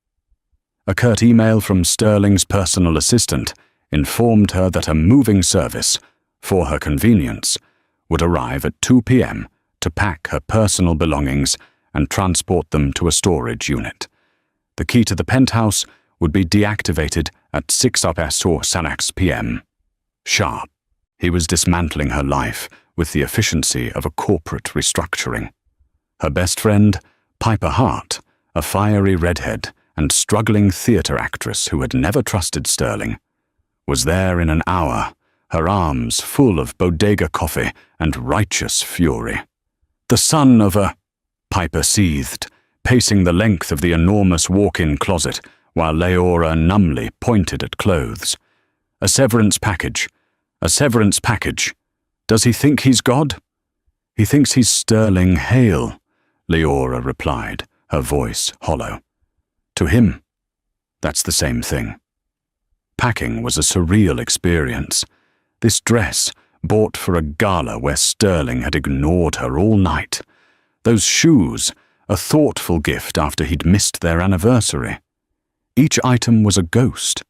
A curt email from Sterling's personal assistant informed her that a moving service, for her convenience, would arrive at 2 p.m. to pack her personal belongings and transport them to a storage unit. The key to the penthouse would be deactivated at 6 p.m. Sharp. He was dismantling her life with the efficiency of a corporate restructuring. Her best friend, Piper Hart, a fiery redhead and struggling theatre actress who had never trusted Sterling, was there in an hour, her arms full of bodega coffee and righteous fury. "The son of a—" Piper seethed, pacing the length of the enormous walk-in closet while Leora numbly pointed at clothes. "A severance package. A severance package. Does he think he's God?" "He thinks he's Sterling Hale," Leora replied, her voice hollow. "To him, that's the same thing." Packing was a surreal experience. This dress, bought for a gala where Sterling had ignored her all night. Those shoes, a thoughtful gift after he'd missed their anniversary. Each item was a ghost,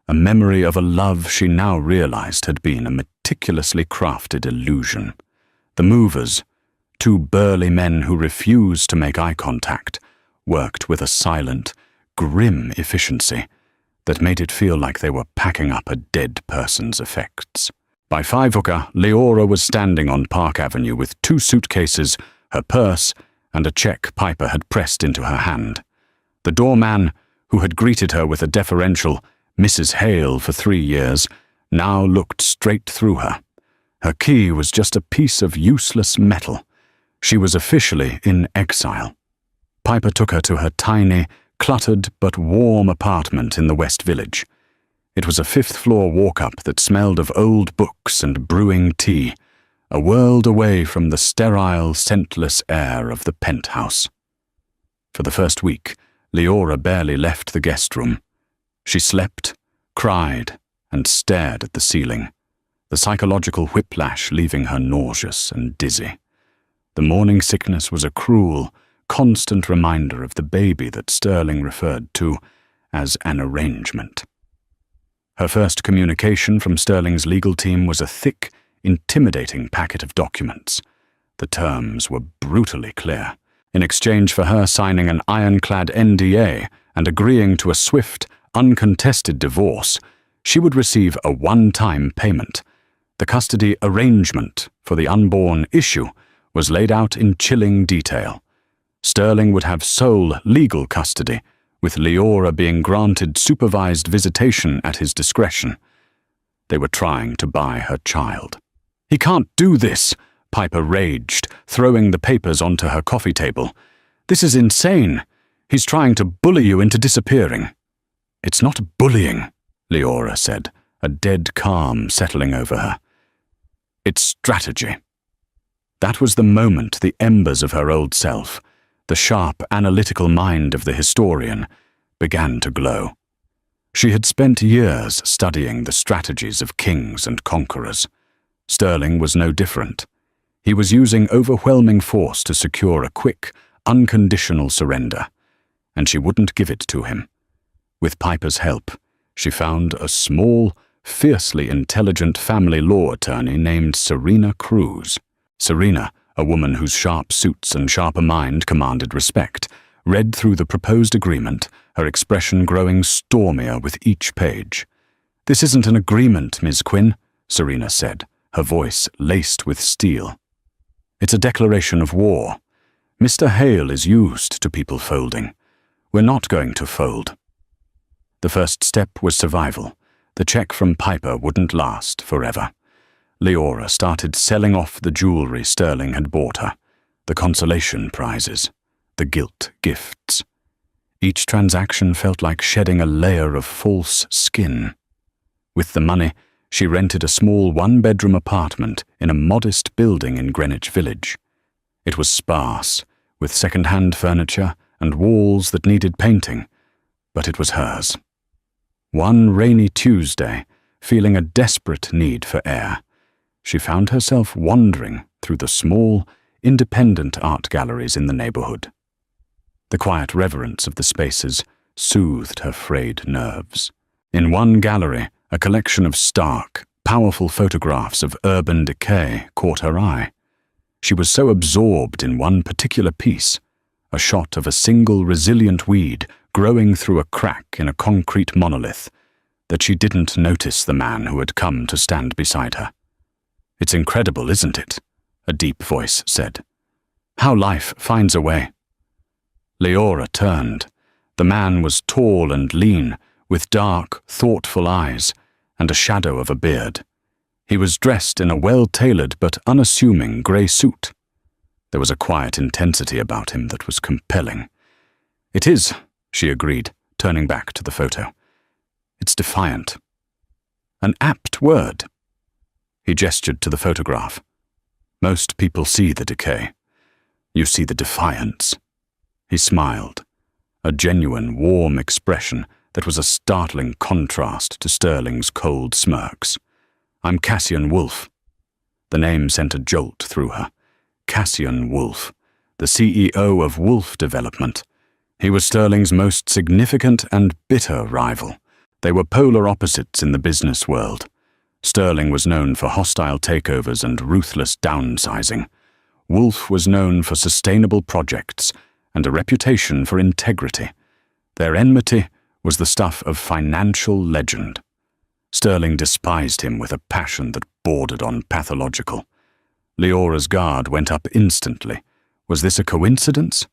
a memory of a love she now realized had been a meticulously crafted illusion. The movers, two burly men who refused to make eye contact, worked with a silent, grim efficiency that made it feel like they were packing up a dead person's effects. By 5 o'clock, Leora was standing on Park Avenue with 2 suitcases, her purse, and a check Piper had pressed into her hand. The doorman, who had greeted her with a deferential "Mrs. Hale" for 3 years, now looked straight through her. Her key was just a piece of useless metal. She was officially in exile. Piper took her to her tiny, cluttered but warm apartment in the West Village. It was a 5th-floor walk-up that smelled of old books and brewing tea, a world away from the sterile, scentless air of the penthouse. For the first week, Leora barely left the guest room. She slept, cried, and stared at the ceiling, the psychological whiplash leaving her nauseous and dizzy. The morning sickness was a cruel, constant reminder of the baby that Sterling referred to as an arrangement. Her first communication from Sterling's legal team was a thick, intimidating packet of documents. The terms were brutally clear. In exchange for her signing an ironclad NDA and agreeing to a swift, uncontested divorce, she would receive a one-time payment. The custody arrangement for the unborn issue was laid out in chilling detail. Sterling would have sole legal custody, with Leora being granted supervised visitation at his discretion. They were trying to buy her child. "He can't do this," Piper raged, throwing the papers onto her coffee table. "This is insane. He's trying to bully you into disappearing." "It's not bullying," Leora said, a dead calm settling over her. "It's strategy." That was the moment the embers of her old self, the sharp, analytical mind of the historian, began to glow. She had spent years studying the strategies of kings and conquerors. Sterling was no different. He was using overwhelming force to secure a quick, unconditional surrender, and she wouldn't give it to him. With Piper's help, she found a small, fiercely intelligent family law attorney named Serena Cruz. Serena, a woman whose sharp suits and sharper mind commanded respect, read through the proposed agreement, her expression growing stormier with each page. "This isn't an agreement, Ms. Quinn," Serena said, her voice laced with steel. "It's a declaration of war. Mr. Hale is used to people folding. We're not going to fold." The first step was survival. The check from Piper wouldn't last forever. Leora started selling off the jewelry Sterling had bought her, the consolation prizes, the guilt gifts. Each transaction felt like shedding a layer of false skin. With the money, she rented a small one-bedroom apartment in a modest building in Greenwich Village. It was sparse, with second-hand furniture and walls that needed painting, but it was hers. One rainy Tuesday, feeling a desperate need for air, she found herself wandering through the small, independent art galleries in the neighborhood. The quiet reverence of the spaces soothed her frayed nerves. In one gallery, a collection of stark, powerful photographs of urban decay caught her eye. She was so absorbed in one particular piece, a shot of a single resilient weed growing through a crack in a concrete monolith, that she didn't notice the man who had come to stand beside her. "It's incredible, isn't it?" a deep voice said. "How life finds a way." Leora turned. The man was tall and lean, with dark, thoughtful eyes and a shadow of a beard. He was dressed in a well-tailored but unassuming grey suit. There was a quiet intensity about him that was compelling. "It is," she agreed, turning back to the photo. "It's defiant." "An apt word." He gestured to the photograph. "Most people see the decay. You see the defiance." He smiled, a genuine, warm expression that was a startling contrast to Sterling's cold smirks. "I'm Cassian Wolfe." The name sent a jolt through her. Cassian Wolfe, the CEO of Wolfe Development. He was Sterling's most significant and bitter rival. They were polar opposites in the business world. Sterling was known for hostile takeovers and ruthless downsizing. Wolfe was known for sustainable projects and a reputation for integrity. Their enmity was the stuff of financial legend. Sterling despised him with a passion that bordered on pathological. Leora's guard went up instantly. Was this a coincidence?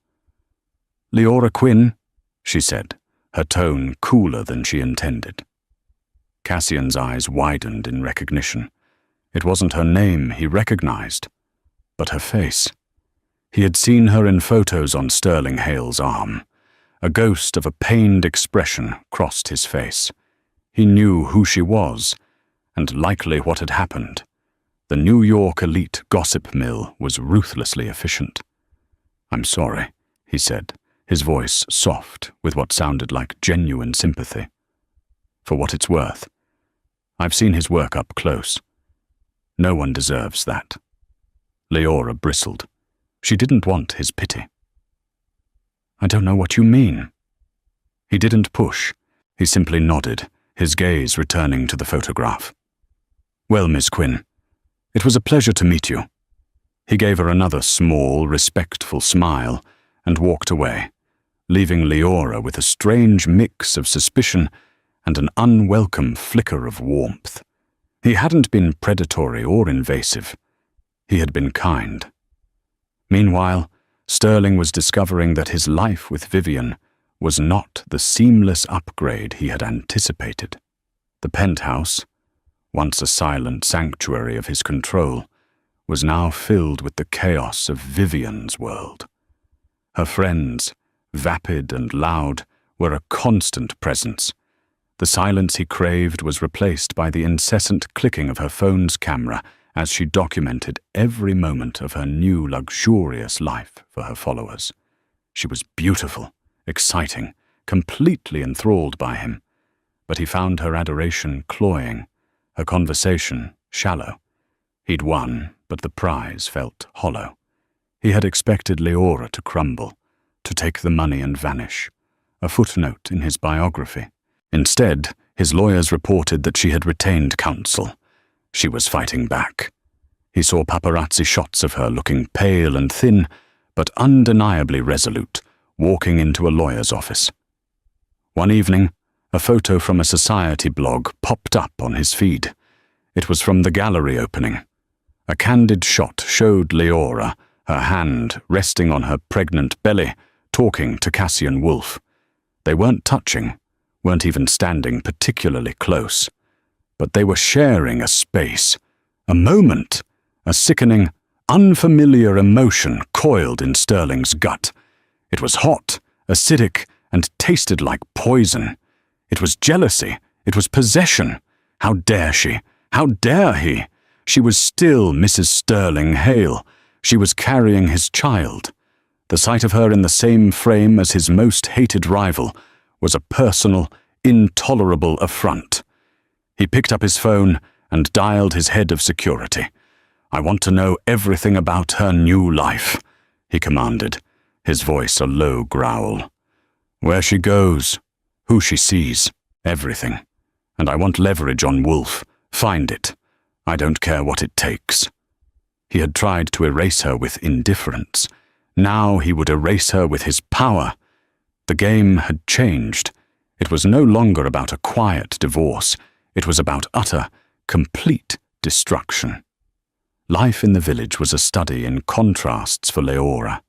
"Leora Quinn," she said, her tone cooler than she intended. Cassian's eyes widened in recognition. It wasn't her name he recognized, but her face. He had seen her in photos on Sterling Hale's arm. A ghost of a pained expression crossed his face. He knew who she was, and likely what had happened. The New York elite gossip mill was ruthlessly efficient. "I'm sorry," he said, his voice soft with what sounded like genuine sympathy. "For what it's worth, I've seen his work up close. No one deserves that." Leora bristled. She didn't want his pity. "I don't know what you mean." He didn't push. He simply nodded, his gaze returning to the photograph. "Well, Miss Quinn, it was a pleasure to meet you." He gave her another small, respectful smile and walked away, leaving Leora with a strange mix of suspicion and an unwelcome flicker of warmth. He hadn't been predatory or invasive. He had been kind. Meanwhile, Sterling was discovering that his life with Vivian was not the seamless upgrade he had anticipated. The penthouse, once a silent sanctuary of his control, was now filled with the chaos of Vivian's world. Her friends, vapid and loud, were a constant presence. The silence he craved was replaced by the incessant clicking of her phone's camera as she documented every moment of her new luxurious life for her followers. She was beautiful, exciting, completely enthralled by him, but he found her adoration cloying, her conversation shallow. He'd won, but the prize felt hollow. He had expected Leora to crumble, to take the money and vanish, a footnote in his biography. Instead, his lawyers reported that she had retained counsel. She was fighting back. He saw paparazzi shots of her looking pale and thin, but undeniably resolute, walking into a lawyer's office. One evening, a photo from a society blog popped up on his feed. It was from the gallery opening. A candid shot showed Leora, her hand resting on her pregnant belly, talking to Cassian Wolf. They weren't touching, weren't even standing particularly close, but they were sharing a space, a moment. A sickening, unfamiliar emotion coiled in Sterling's gut. It was hot, acidic, and tasted like poison. It was jealousy. It was possession. How dare she? How dare he? She was still Mrs. Sterling Hale. She was carrying his child. The sight of her in the same frame as his most hated rival was a personal, intolerable affront. He picked up his phone and dialed his head of security. "I want to know everything about her new life," he commanded, his voice a low growl. "Where she goes, who she sees, everything. And I want leverage on Wolf. Find it. I don't care what it takes." He had tried to erase her with indifference. Now he would erase her with his power. The game had changed. It was no longer about a quiet divorce. It was about utter, complete destruction. Life in the village was a study in contrasts for Leora.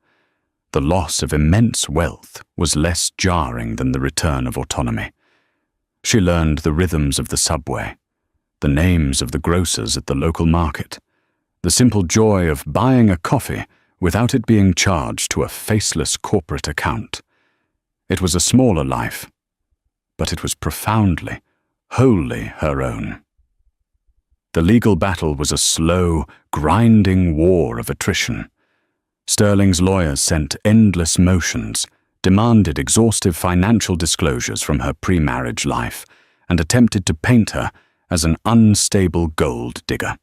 The loss of immense wealth was less jarring than the return of autonomy. She learned the rhythms of the subway, the names of the grocers at the local market, the simple joy of buying a coffee without it being charged to a faceless corporate account. It was a smaller life, but it was profoundly, wholly her own. The legal battle was a slow, grinding war of attrition. Sterling's lawyers sent endless motions, demanded exhaustive financial disclosures from her pre-marriage life, and attempted to paint her as an unstable gold digger.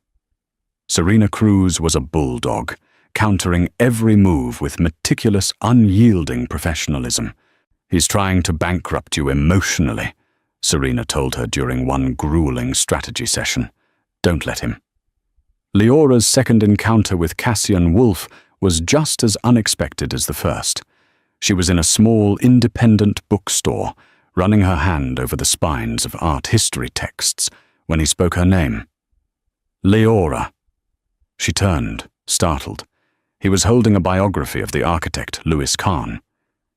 Serena Cruz was a bulldog, countering every move with meticulous, unyielding professionalism. "He's trying to bankrupt you emotionally," Serena told her during one grueling strategy session. "Don't let him." Leora's second encounter with Cassian Wolf was just as unexpected as the first. She was in a small, independent bookstore, running her hand over the spines of art history texts, when he spoke her name. "Leora." She turned, startled. He was holding a biography of the architect Louis Kahn.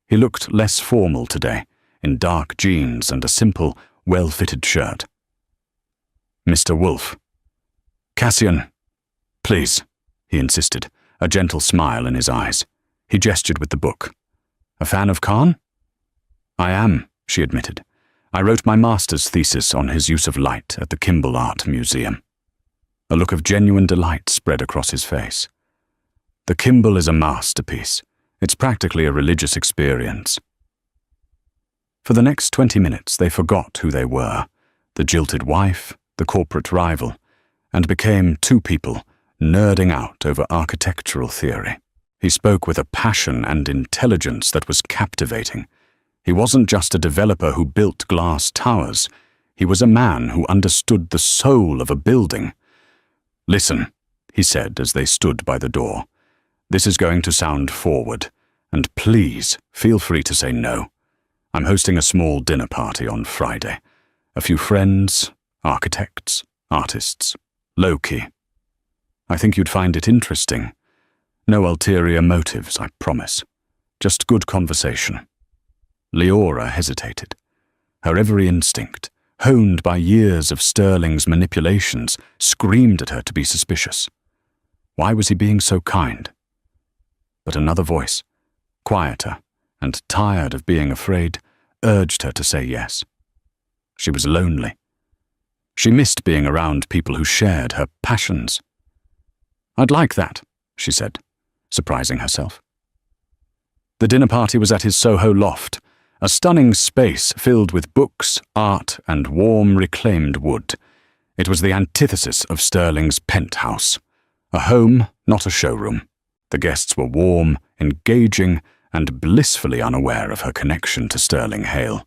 He looked less formal today, in dark jeans and a simple, well-fitted shirt. "Mr. Wolf." "Cassian, please," he insisted, a gentle smile in his eyes. He gestured with the book. "A fan of Kahn?" "I am," she admitted. "I wrote my master's thesis on his use of light at the Kimball Art Museum." A look of genuine delight spread across his face. "The Kimball is a masterpiece. It's practically a religious experience." For the next 20 minutes they forgot who they were, the jilted wife, the corporate rival, and became two people nerding out over architectural theory. He spoke with a passion and intelligence that was captivating. He wasn't just a developer who built glass towers. He was a man who understood the soul of a building. "Listen," he said as they stood by the door. "This is going to sound forward, and please feel free to say no. I'm hosting a small dinner party on Friday. A few friends, architects, artists, low-key. I think you'd find it interesting. No ulterior motives, I promise. Just good conversation." Leora hesitated. Her every instinct, honed by years of Sterling's manipulations, screamed at her to be suspicious. Why was he being so kind? But another voice, quieter and tired of being afraid, urged her to say yes. She was lonely. She missed being around people who shared her passions. "I'd like that," she said, surprising herself. The dinner party was at his Soho loft, a stunning space filled with books, art, and warm reclaimed wood. It was the antithesis of Sterling's penthouse, a home, not a showroom. The guests were warm, engaging, and blissfully unaware of her connection to Sterling Hale.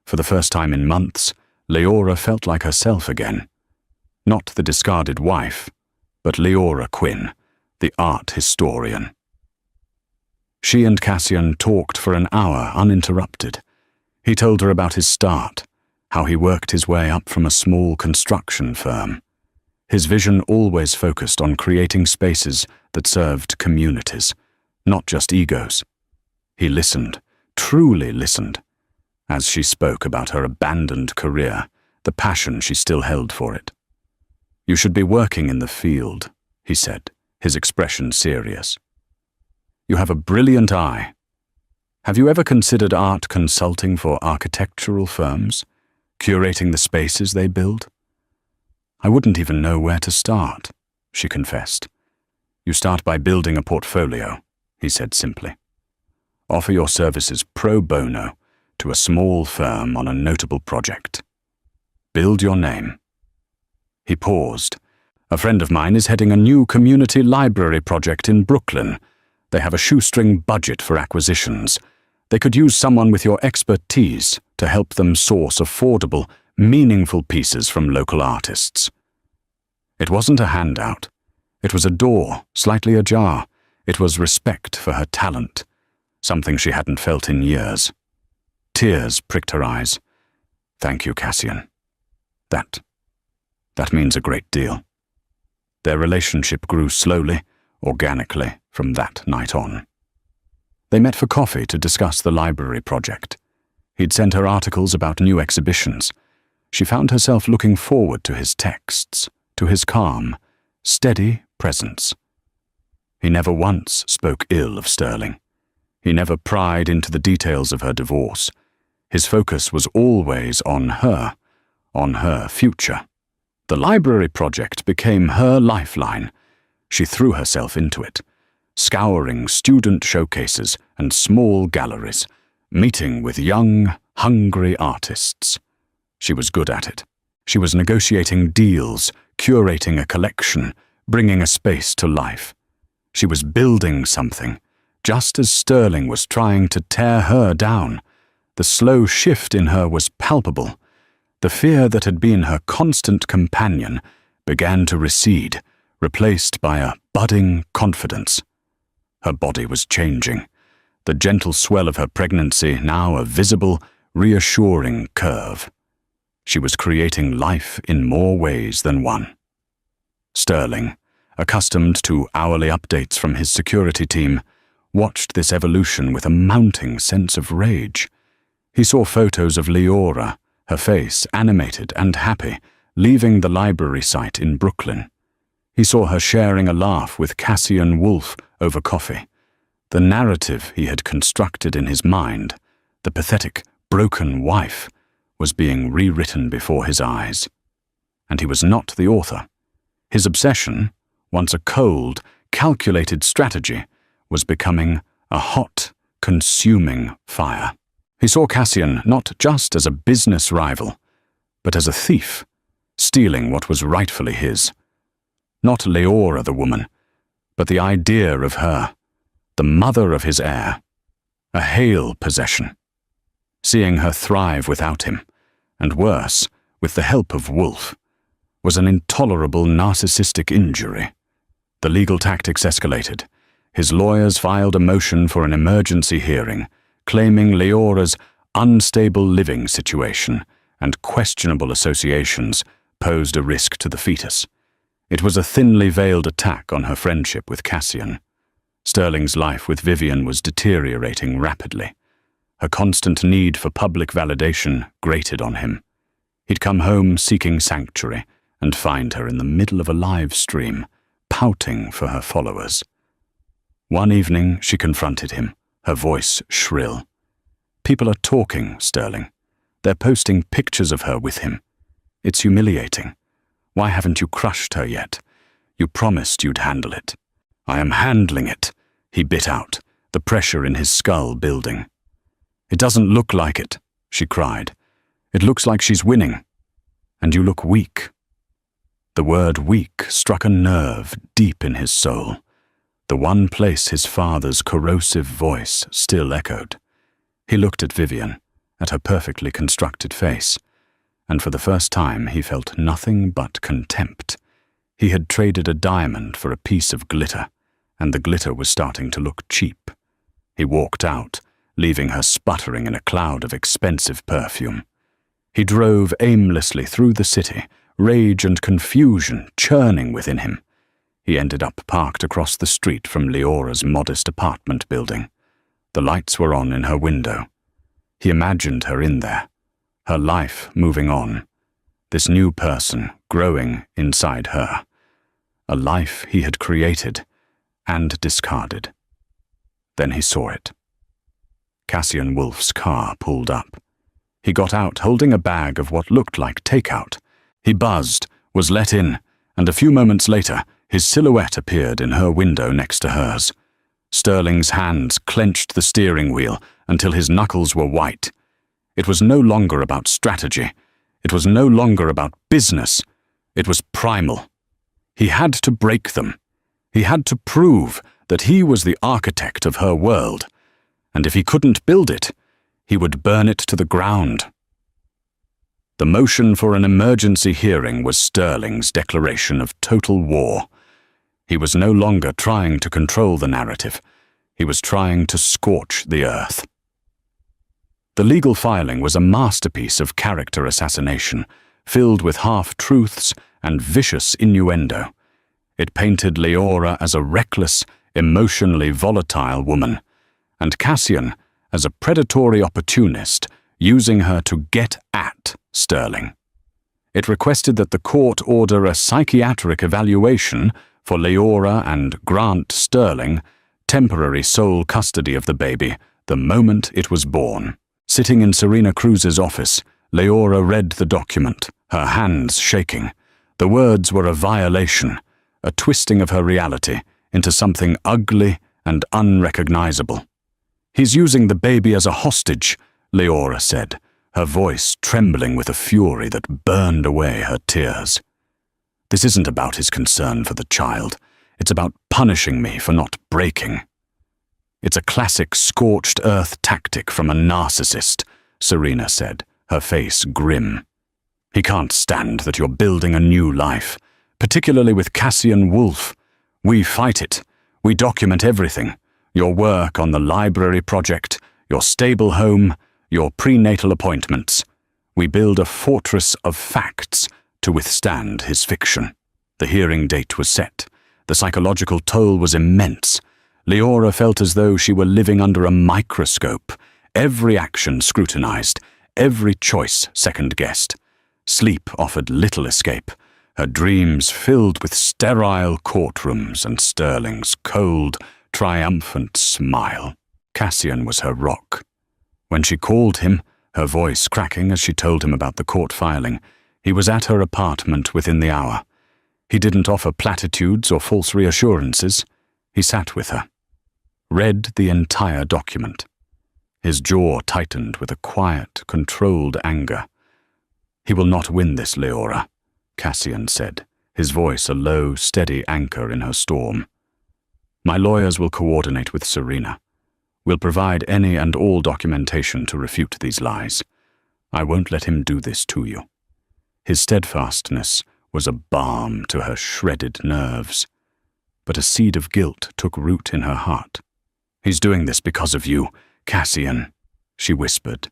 For the first time in months, Leora felt like herself again. Not the discarded wife, but Leora Quinn, the art historian. She and Cassian talked for an hour uninterrupted. He told her about his start, how he worked his way up from a small construction firm. His vision always focused on creating spaces that served communities, not just egos. He listened, truly listened, as she spoke about her abandoned career, the passion she still held for it. "You should be working in the field," he said, his expression serious. "You have a brilliant eye. Have you ever considered art consulting for architectural firms, curating the spaces they build?" "I wouldn't even know where to start," she confessed. "You start by building a portfolio," he said simply. "Offer your services pro bono to a small firm on a notable project. Build your name." He paused. "A friend of mine is heading a new community library project in Brooklyn. They have a shoestring budget for acquisitions. They could use someone with your expertise to help them source affordable, meaningful pieces from local artists." It wasn't a handout. It was a door, slightly ajar. It was respect for her talent, something she hadn't felt in years. Tears pricked her eyes. "Thank you, Cassian. That means a great deal." Their relationship grew slowly, organically, from that night on. They met for coffee to discuss the library project. He'd sent her articles about new exhibitions. She found herself looking forward to his texts, to his calm, steady presence. He never once spoke ill of Sterling. He never pried into the details of her divorce. His focus was always on her future. The library project became her lifeline. She threw herself into it, scouring student showcases and small galleries, meeting with young, hungry artists. She was good at it. She was negotiating deals, curating a collection, bringing a space to life. She was building something, just as Sterling was trying to tear her down. The slow shift in her was palpable. The fear that had been her constant companion began to recede, replaced by a budding confidence. Her body was changing, the gentle swell of her pregnancy now a visible, reassuring curve. She was creating life in more ways than one. Sterling, accustomed to hourly updates from his security team, watched this evolution with a mounting sense of rage. He saw photos of Leora, her face animated and happy, leaving the library site in Brooklyn. He saw her sharing a laugh with Cassian Wolfe over coffee. The narrative he had constructed in his mind, the pathetic, broken wife, was being rewritten before his eyes. And he was not the author. His obsession, once a cold, calculated strategy, was becoming a hot, consuming fire. He saw Cassian not just as a business rival, but as a thief, stealing what was rightfully his. Not Leora the woman, but the idea of her, the mother of his heir, a Hale possession. Seeing her thrive without him, and worse, with the help of Wolfe, was an intolerable narcissistic injury. The legal tactics escalated. His lawyers filed a motion for an emergency hearing, claiming Leora's unstable living situation and questionable associations posed a risk to the fetus. It was a thinly veiled attack on her friendship with Cassian. Sterling's life with Vivian was deteriorating rapidly. Her constant need for public validation grated on him. He'd come home seeking sanctuary and find her in the middle of a live stream, pouting for her followers. One evening she confronted him, her voice shrill. "People are talking, Sterling. They're posting pictures of her with him. It's humiliating. Why haven't you crushed her yet? You promised you'd handle it." "I am handling it," he bit out, the pressure in his skull building. "It doesn't look like it," she cried. "It looks like she's winning. And you look weak." The word weak struck a nerve deep in his soul, the one place his father's corrosive voice still echoed. He looked at Vivian, at her perfectly constructed face, and for the first time he felt nothing but contempt. He had traded a diamond for a piece of glitter, and the glitter was starting to look cheap. He walked out, leaving her sputtering in a cloud of expensive perfume. He drove aimlessly through the city, rage and confusion churning within him. He ended up parked across the street from Leora's modest apartment building. The lights were on in her window. He imagined her in there, her life moving on, this new person growing inside her, a life he had created and discarded. Then he saw it. Cassian Wolf's car pulled up. He got out holding a bag of what looked like takeout. He buzzed, was let in, and a few moments later, his silhouette appeared in her window next to hers. Sterling's hands clenched the steering wheel until his knuckles were white. It was no longer about strategy. It was no longer about business. It was primal. He had to break them. He had to prove that he was the architect of her world, and if he couldn't build it, he would burn it to the ground. The motion for an emergency hearing was Sterling's declaration of total war. He was no longer trying to control the narrative. He was trying to scorch the earth. The legal filing was a masterpiece of character assassination, filled with half-truths and vicious innuendo. It painted Leora as a reckless, emotionally volatile woman, and Cassian as a predatory opportunist using her to get at Sterling. It requested that the court order a psychiatric evaluation for Leora and grant Sterling temporary sole custody of the baby the moment it was born. Sitting in Serena Cruz's office, Leora read the document, her hands shaking. The words were a violation, a twisting of her reality into something ugly and unrecognizable. "He's using the baby as a hostage," Leora said, her voice trembling with a fury that burned away her tears. "This isn't about his concern for the child. It's about punishing me for not breaking." "It's a classic scorched earth tactic from a narcissist," Serena said, her face grim. "He can't stand that you're building a new life, particularly with Cassian Wolf. We fight it. We document everything. Your work on the library project, your stable home, your prenatal appointments. We build a fortress of facts to withstand his fiction." The hearing date was set. The psychological toll was immense. Leora felt as though she were living under a microscope, every action scrutinized, every choice second-guessed. Sleep offered little escape, her dreams filled with sterile courtrooms and Sterling's cold, triumphant smile. Cassian was her rock. When she called him, her voice cracking as she told him about the court filing, he was at her apartment within the hour. He didn't offer platitudes or false reassurances. He sat with her, read the entire document. His jaw tightened with a quiet, controlled anger. "He will not win this, Leora," Cassian said, his voice a low, steady anchor in her storm. "My lawyers will coordinate with Serena. We'll provide any and all documentation to refute these lies. I won't let him do this to you." His steadfastness was a balm to her shredded nerves. but a seed of guilt took root in her heart. "He's doing this because of you, Cassian," she whispered.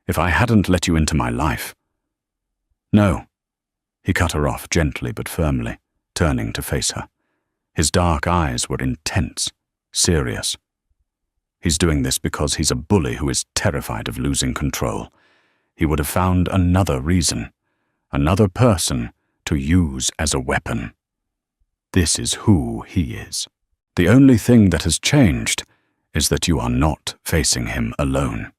"If I hadn't let you into my life—" "No." He cut her off gently but firmly, turning to face her. His dark eyes were intense, serious. "He's doing this because he's a bully who is terrified of losing control. He would have found another reason, another person to use as a weapon. This is who he is. The only thing that has changed is that you are not facing him alone."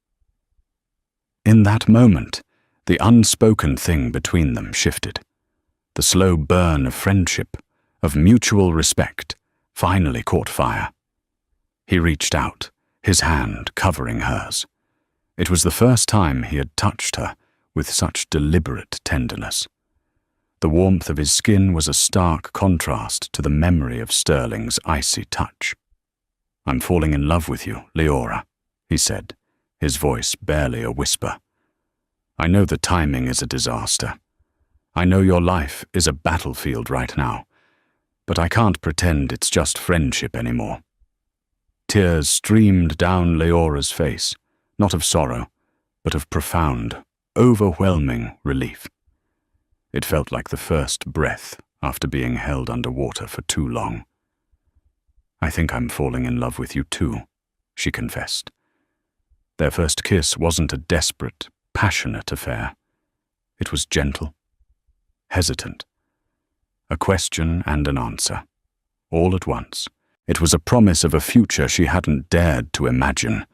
In that moment, the unspoken thing between them shifted. The slow burn of friendship, of mutual respect, finally caught fire. He reached out, his hand covering hers. It was the first time he had touched her with such deliberate tenderness. The warmth of his skin was a stark contrast to the memory of Sterling's icy touch. "I'm falling in love with you, Leora," he said, his voice barely a whisper. "I know the timing is a disaster. I know your life is a battlefield right now, but I can't pretend it's just friendship anymore." Tears streamed down Leora's face, not of sorrow, but of profound, overwhelming relief. It felt like the first breath after being held underwater for too long. "I think I'm falling in love with you too," she confessed. Their first kiss wasn't a desperate, passionate affair. It was gentle, hesitant. A question and an answer, all at once. It was a promise of a future she hadn't dared to imagine.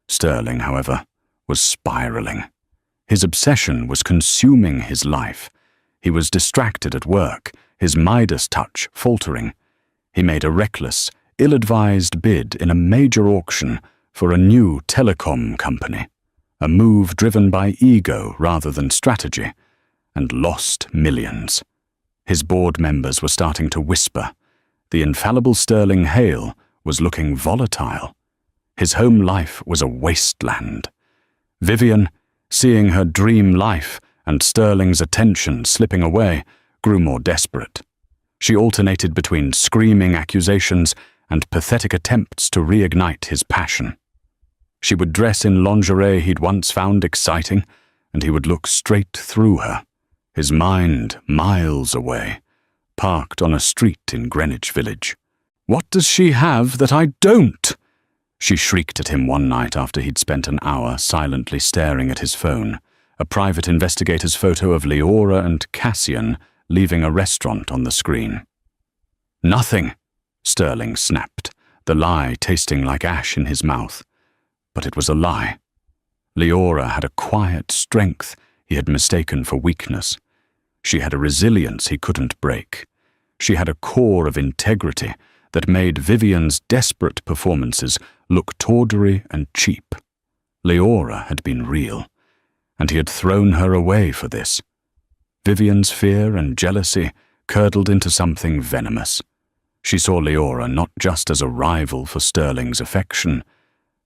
Sterling, however, was spiraling. His obsession was consuming his life. He was distracted at work, his Midas touch faltering. He made a reckless, ill-advised bid in a major auction for a new telecom company, a move driven by ego rather than strategy, and lost millions. His board members were starting to whisper. The infallible Sterling Hale was looking volatile. His home life was a wasteland. Vivian, seeing her dream life and Sterling's attention slipping away, grew more desperate. She alternated between screaming accusations and pathetic attempts to reignite his passion. She would dress in lingerie he'd once found exciting, and he would look straight through her, his mind miles away, parked on a street in Greenwich Village. "What does she have that I don't?" she shrieked at him one night after he'd spent an hour silently staring at his phone, a private investigator's photo of Leora and Cassian leaving a restaurant on the screen. "Nothing," Sterling snapped, the lie tasting like ash in his mouth. But it was a lie. Leora had a quiet strength he had mistaken for weakness. She had a resilience he couldn't break. She had a core of integrity that made Vivian's desperate performances look tawdry and cheap. Leora had been real, and he had thrown her away for this. Vivian's fear and jealousy curdled into something venomous. She saw Leora not just as a rival for Sterling's affection,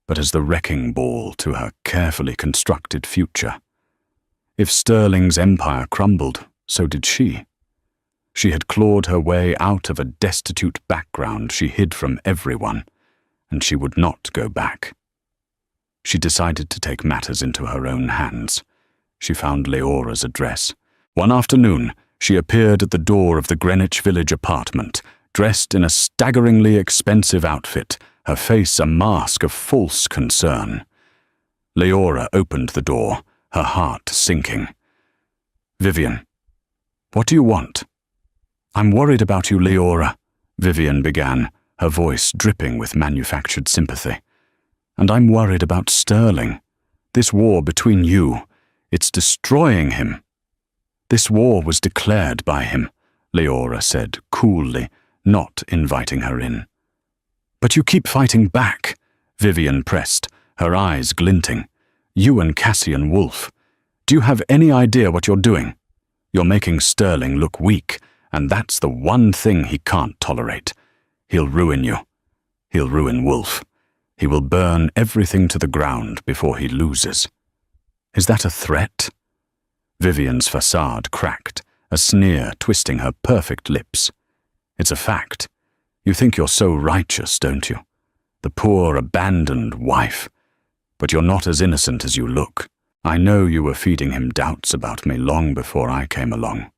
but as the wrecking ball to her carefully constructed future. If Sterling's empire crumbled, so did she. She had clawed her way out of a destitute background she hid from everyone, and she would not go back. She decided to take matters into her own hands. She found Leora's address. One afternoon, she appeared at the door of the Greenwich Village apartment, dressed in a staggeringly expensive outfit, her face a mask of false concern. Leora opened the door, her heart sinking. "Vivian, what do you want?" "I'm worried about you, Leora," Vivian began, her voice dripping with manufactured sympathy. "And I'm worried about Sterling. This war between you, it's destroying him." "This war was declared by him," Leora said coolly, not inviting her in. "But you keep fighting back," Vivian pressed, her eyes glinting. "You and Cassian Wolf. Do you have any idea what you're doing? You're making Sterling look weak, and that's the one thing he can't tolerate. He'll ruin you. He'll ruin Wolf. He will burn everything to the ground before he loses." "Is that a threat?" Vivian's facade cracked, a sneer twisting her perfect lips. "It's a fact. You think you're so righteous, don't you? The poor, abandoned wife. But you're not as innocent as you look. I know you were feeding him doubts about me long before I came along.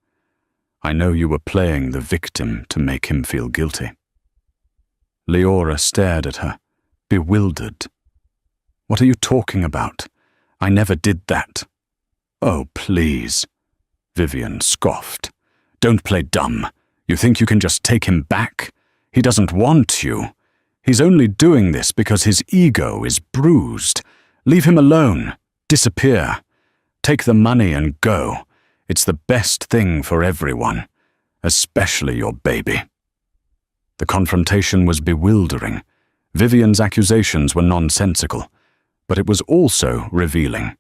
I know you were playing the victim to make him feel guilty." Leora stared at her, bewildered. "What are you talking about? I never did that." "Oh, please," Vivian scoffed. "Don't play dumb. You think you can just take him back? He doesn't want you. He's only doing this because his ego is bruised. Leave him alone. Disappear. Take the money and go. It's the best thing for everyone, especially your baby." The confrontation was bewildering. Vivian's accusations were nonsensical, but it was also revealing.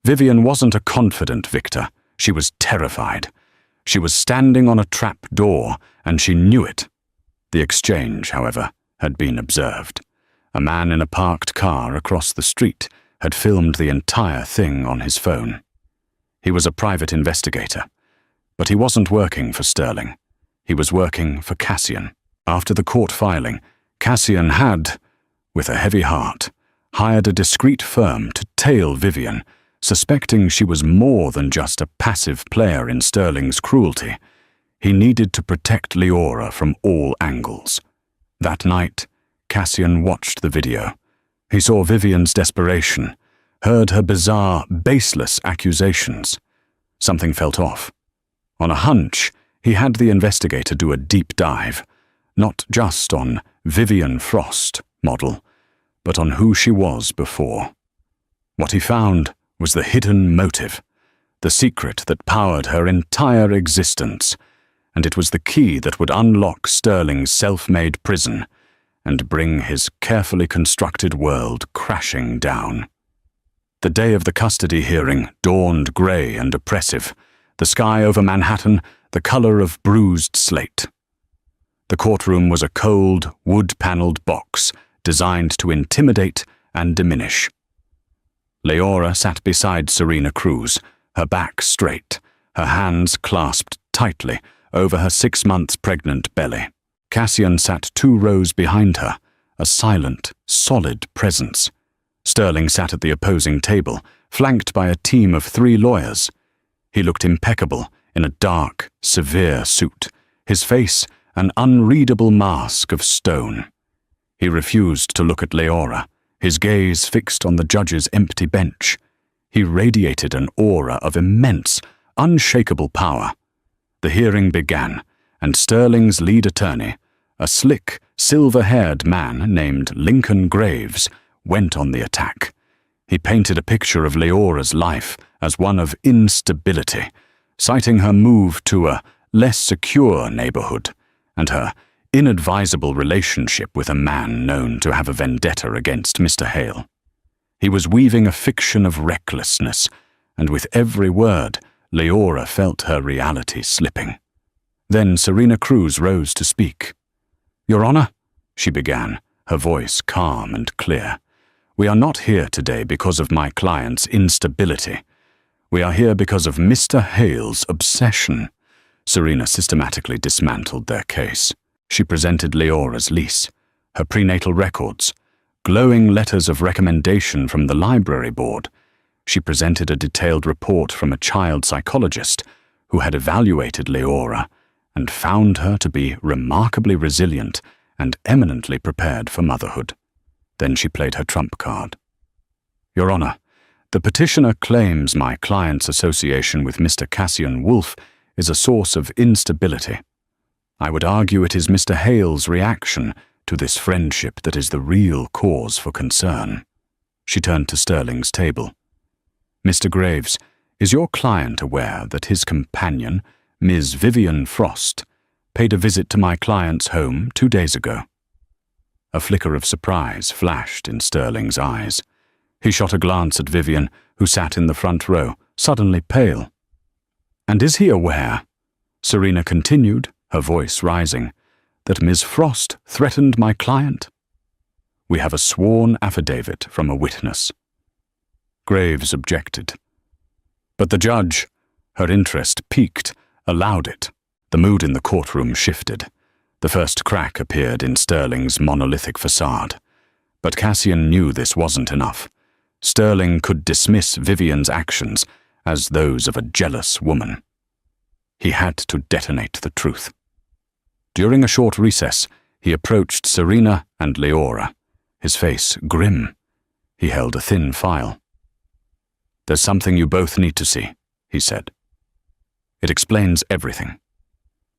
Vivian wasn't a confident victor. She was terrified. She was standing on a trap door, and she knew it. The exchange, however, had been observed. A man in a parked car across the street had filmed the entire thing on his phone. He was a private investigator, but he wasn't working for Sterling. He was working for Cassian. After the court filing, Cassian had, with a heavy heart, hired a discreet firm to tail Vivian, suspecting she was more than just a passive player in Sterling's cruelty. He needed to protect Leora from all angles. That night, Cassian watched the video. He saw Vivian's desperation, heard her bizarre, baseless accusations. Something felt off. On a hunch, he had the investigator do a deep dive, not just on Vivian Frost, model, but on who she was before. What he found was the hidden motive, the secret that powered her entire existence, and it was the key that would unlock Sterling's self-made prison and bring his carefully constructed world crashing down. The day of the custody hearing dawned grey and oppressive, the sky over Manhattan the color of bruised slate. The courtroom was a cold, wood-paneled box designed to intimidate and diminish. Leora sat beside Serena Cruz, her back straight, her hands clasped tightly over her 6 months pregnant belly. Cassian sat 2 rows behind her, a silent, solid presence. Sterling sat at the opposing table, flanked by a team of 3 lawyers. He looked impeccable in a dark, severe suit, his face an unreadable mask of stone. He refused to look at Leora, his gaze fixed on the judge's empty bench. He radiated an aura of immense, unshakable power. The hearing began, and Sterling's lead attorney, a slick, silver-haired man named Lincoln Graves, went on the attack. He painted a picture of Leora's life as one of instability, citing her move to a less secure neighborhood and her inadvisable relationship with a man known to have a vendetta against Mr. Hale. He was weaving a fiction of recklessness, and with every word, Leora felt her reality slipping. Then Serena Cruz rose to speak. "Your Honor," she began, her voice calm and clear, "we are not here today because of my client's instability. We are here because of Mr. Hale's obsession." Serena systematically dismantled their case. She presented Leora's lease, her prenatal records, glowing letters of recommendation from the library board. She presented a detailed report from a child psychologist who had evaluated Leora and found her to be remarkably resilient and eminently prepared for motherhood. Then she played her trump card. "Your Honor, the petitioner claims my client's association with Mr. Cassian Wolfe is a source of instability. I would argue it is Mr. Hale's reaction to this friendship that is the real cause for concern." She turned to Sterling's table. "Mr. Graves, is your client aware that his companion, Ms. Vivian Frost, paid a visit to my client's home 2 days ago?" A flicker of surprise flashed in Sterling's eyes. He shot a glance at Vivian, who sat in the front row, suddenly pale. "And is he aware," Serena continued, her voice rising, "that Ms. Frost threatened my client? We have a sworn affidavit from a witness." Graves objected. But the judge, her interest piqued, allowed it. The mood in the courtroom shifted. The first crack appeared in Sterling's monolithic facade. But Cassian knew this wasn't enough. Sterling could dismiss Vivian's actions as those of a jealous woman. He had to detonate the truth. During a short recess, he approached Serena and Leora, his face grim. He held a thin file. "There's something you both need to see," he said. "It explains everything."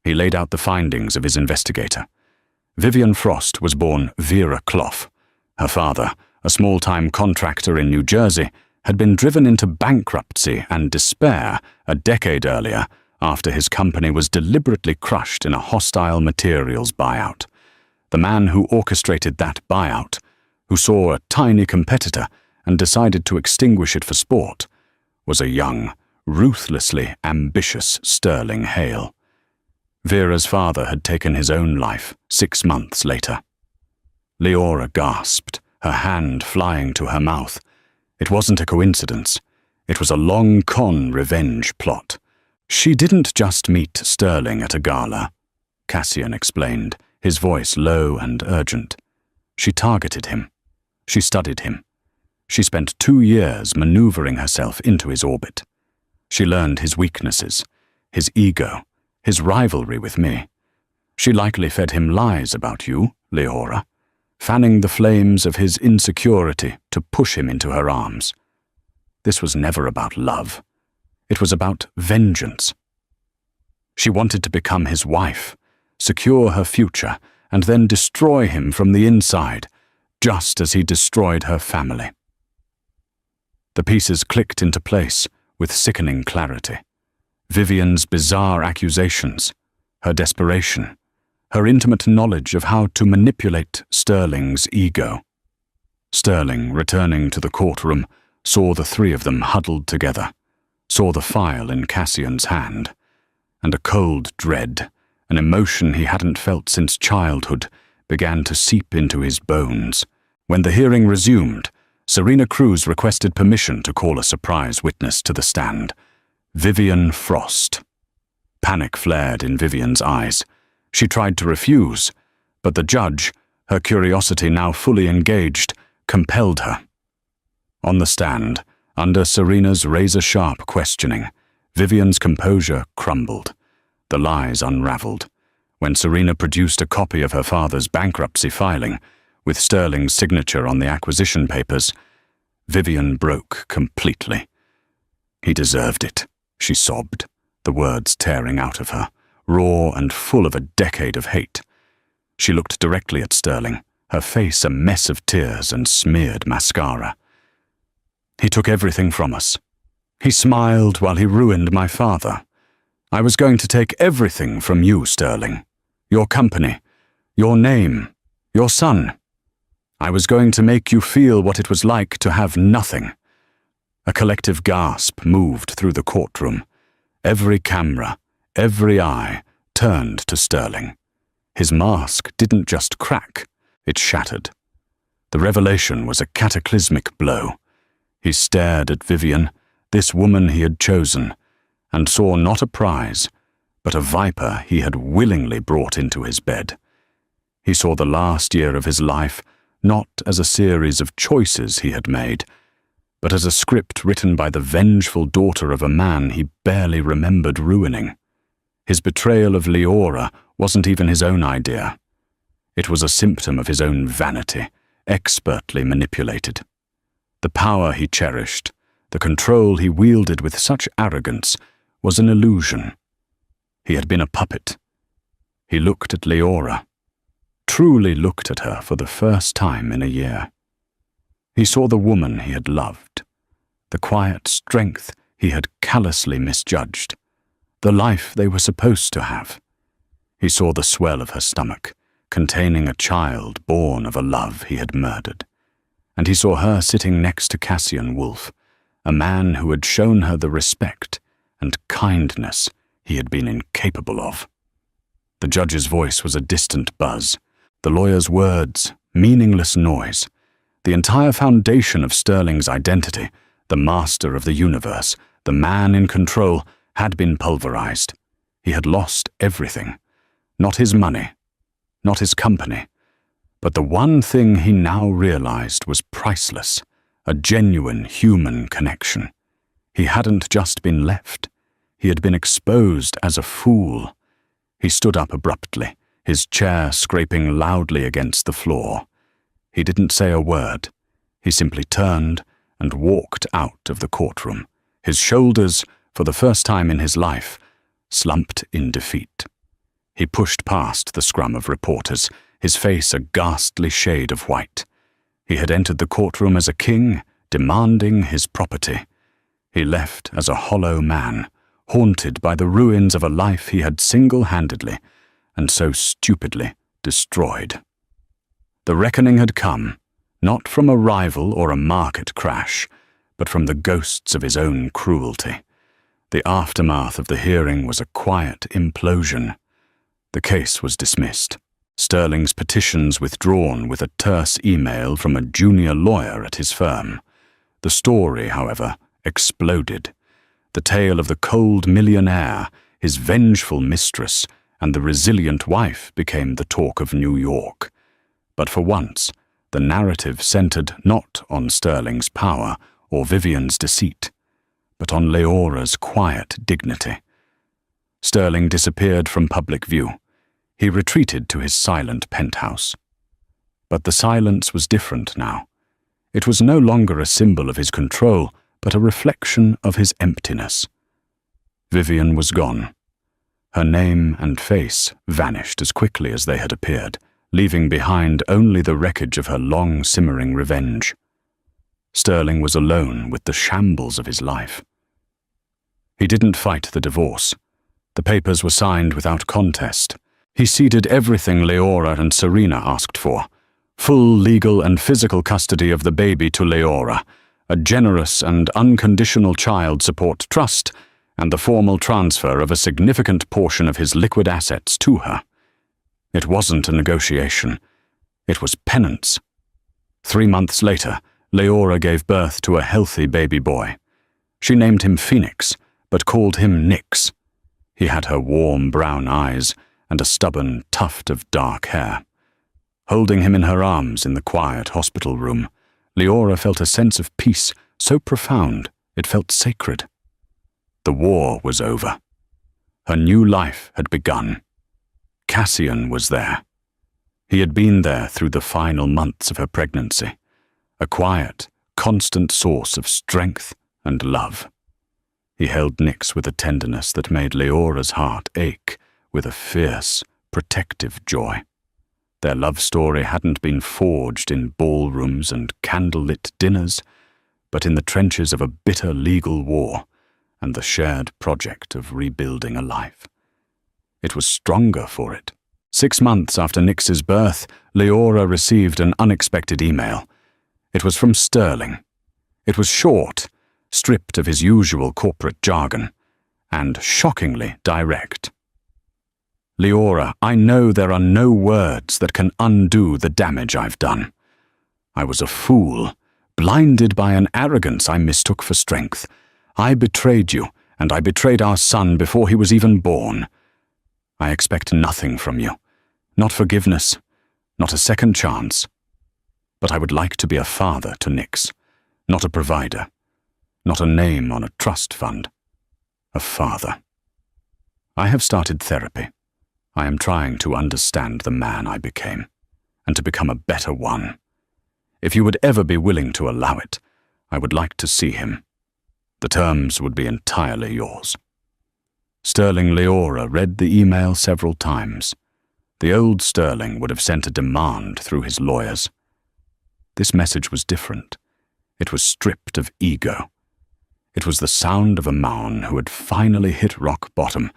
He laid out the findings of his investigator. Vivian Frost was born Vera Clough. Her father, a small-time contractor in New Jersey, had been driven into bankruptcy and despair a decade earlier after his company was deliberately crushed in a hostile materials buyout. The man who orchestrated that buyout, who saw a tiny competitor and decided to extinguish it for sport, was a young, ruthlessly ambitious Sterling Hale. Vera's father had taken his own life 6 months later. Leora gasped, her hand flying to her mouth. It wasn't a coincidence. It was a long-con revenge plot. She didn't just meet Sterling at a gala, Cassian explained, his voice low and urgent. She targeted him. She studied him. She spent 2 years maneuvering herself into his orbit. She learned his weaknesses, his ego, his rivalry with me. She likely fed him lies about you, Leora, fanning the flames of his insecurity to push him into her arms. This was never about love. It was about vengeance. She wanted to become his wife, secure her future, and then destroy him from the inside, just as he destroyed her family. The pieces clicked into place with sickening clarity. Vivian's bizarre accusations, her desperation, her intimate knowledge of how to manipulate Sterling's ego. Sterling, returning to the courtroom, saw the 3 of them huddled together, saw the file in Cassian's hand, and a cold dread, an emotion he hadn't felt since childhood, began to seep into his bones. When the hearing resumed, Serena Cruz requested permission to call a surprise witness to the stand. Vivian Frost. Panic flared in Vivian's eyes. She tried to refuse, but the judge, her curiosity now fully engaged, compelled her. On the stand, under Serena's razor-sharp questioning, Vivian's composure crumbled. The lies unraveled. When Serena produced a copy of her father's bankruptcy filing, with Sterling's signature on the acquisition papers, Vivian broke completely. "He deserved it," she sobbed, the words tearing out of her, raw and full of a decade of hate. She looked directly at Sterling, her face a mess of tears and smeared mascara. "He took everything from us. He smiled while he ruined my father. I was going to take everything from you, Sterling. Your company, your name, your son. I was going to make you feel what it was like to have nothing." A collective gasp moved through the courtroom. Every camera, every eye turned to Sterling. His mask didn't just crack, it shattered. The revelation was a cataclysmic blow. He stared at Vivian, this woman he had chosen, and saw not a prize, but a viper he had willingly brought into his bed. He saw the last year of his life not as a series of choices he had made, but as a script written by the vengeful daughter of a man he barely remembered ruining. His betrayal of Leora wasn't even his own idea. It was a symptom of his own vanity, expertly manipulated. The power he cherished, the control he wielded with such arrogance, was an illusion. He had been a puppet. He looked at Leora, truly looked at her for the first time in a year. He saw the woman he had loved, the quiet strength he had callously misjudged, the life they were supposed to have. He saw the swell of her stomach, containing a child born of a love he had murdered. And he saw her sitting next to Cassian Wolfe, a man who had shown her the respect and kindness he had been incapable of. The judge's voice was a distant buzz, the lawyer's words meaningless noise. The entire foundation of Sterling's identity, the master of the universe, the man in control, had been pulverized. He had lost everything. Not his money, not his company. But the one thing he now realized was priceless, a genuine human connection. He hadn't just been left. He had been exposed as a fool. He stood up abruptly, his chair scraping loudly against the floor. He didn't say a word. He simply turned and walked out of the courtroom, his shoulders, for the first time in his life, slumped in defeat. He pushed past the scrum of reporters, his face a ghastly shade of white. He had entered the courtroom as a king, demanding his property. He left as a hollow man, haunted by the ruins of a life he had single-handedly and so stupidly destroyed. The reckoning had come, not from a rival or a market crash, but from the ghosts of his own cruelty. The aftermath of the hearing was a quiet implosion. The case was dismissed, Sterling's petitions withdrawn with a terse email from a junior lawyer at his firm. The story, however, exploded. The tale of the cold millionaire, his vengeful mistress, and the resilient wife became the talk of New York. But for once, the narrative centered not on Sterling's power or Vivian's deceit, but on Leora's quiet dignity. Sterling disappeared from public view. He retreated to his silent penthouse. But the silence was different now. It was no longer a symbol of his control, but a reflection of his emptiness. Vivian was gone. Her name and face vanished as quickly as they had appeared, leaving behind only the wreckage of her long simmering revenge. Sterling was alone with the shambles of his life. He didn't fight the divorce. The papers were signed without contest. He ceded everything Leora and Serena asked for: full legal and physical custody of the baby to Leora, a generous and unconditional child support trust, and the formal transfer of a significant portion of his liquid assets to her. It wasn't a negotiation. It was penance. 3 months later, Leora gave birth to a healthy baby boy. She named him Phoenix, but called him Nix. He had her warm brown eyes and a stubborn tuft of dark hair. Holding him in her arms in the quiet hospital room, Leora felt a sense of peace so profound it felt sacred. The war was over. Her new life had begun. Cassian was there. He had been there through the final months of her pregnancy, a quiet, constant source of strength and love. He held Nix with a tenderness that made Leora's heart ache with a fierce, protective joy. Their love story hadn't been forged in ballrooms and candlelit dinners, but in the trenches of a bitter legal war and the shared project of rebuilding a life. It was stronger for it. 6 months after Nix's birth, Leora received an unexpected email. It was from Sterling. It was short, stripped of his usual corporate jargon, and shockingly direct. Leora, I know there are no words that can undo the damage I've done. I was a fool, blinded by an arrogance I mistook for strength. I betrayed you, and I betrayed our son before he was even born. I expect nothing from you, not forgiveness, not a second chance. But I would like to be a father to Nix, not a provider, not a name on a trust fund. A father. I have started therapy. I am trying to understand the man I became, and to become a better one. If you would ever be willing to allow it, I would like to see him. The terms would be entirely yours. Sterling Leora read the email several times. The old Sterling would have sent a demand through his lawyers. This message was different. It was stripped of ego. It was the sound of a man who had finally hit rock bottom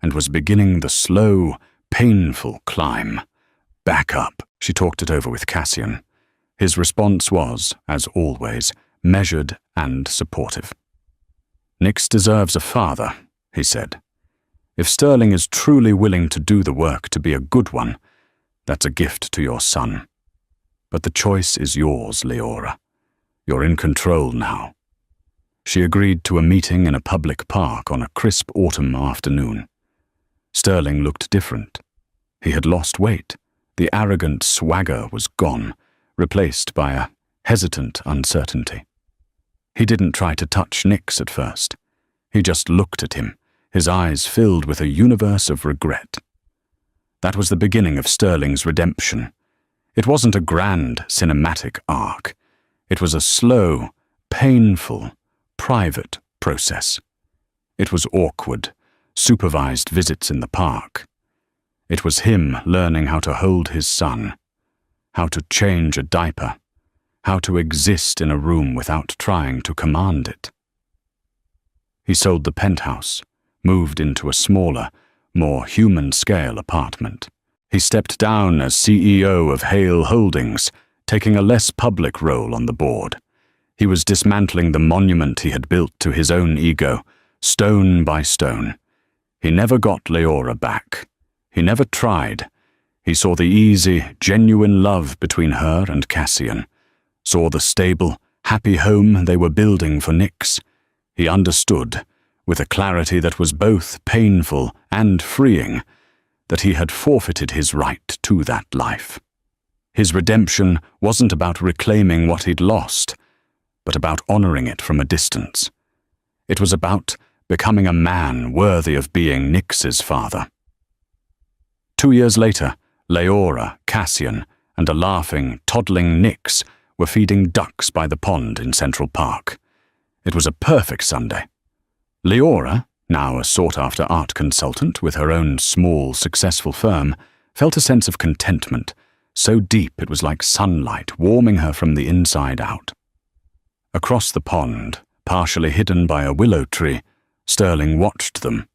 and was beginning the slow, painful climb. Back up. She talked it over with Cassian. His response was, as always, measured and supportive. Nix deserves a father, he said. If Sterling is truly willing to do the work to be a good one, that's a gift to your son. But the choice is yours, Leora. You're in control now. She agreed to a meeting in a public park on a crisp autumn afternoon. Sterling looked different. He had lost weight, The arrogant swagger was gone, replaced by a hesitant uncertainty. He didn't try to touch Nyx at first. He just looked at him, his eyes filled with a universe of regret. That was the beginning of Sterling's redemption. It wasn't a grand cinematic arc. It was a slow, painful, private process. It was awkward, supervised visits in the park. It was him learning how to hold his son, how to change a diaper, how to exist in a room without trying to command it. He sold the penthouse, moved into a smaller, more human-scale apartment. He stepped down as CEO of Hale Holdings, taking a less public role on the board. He was dismantling the monument he had built to his own ego, stone by stone. He never got Leora back. He never tried. He saw the easy, genuine love between her and Cassian, saw the stable, happy home they were building for Nyx. He understood, with a clarity that was both painful and freeing, that he had forfeited his right to that life. His redemption wasn't about reclaiming what he'd lost, but about honoring it from a distance. It was about becoming a man worthy of being Nyx's father. 2 years later, Leora, Cassian, and a laughing, toddling Nyx were feeding ducks by the pond in Central Park. It was a perfect Sunday. Leora, now a sought-after art consultant with her own small, successful firm, felt a sense of contentment, so deep it was like sunlight warming her from the inside out. Across the pond, partially hidden by a willow tree, Sterling watched them.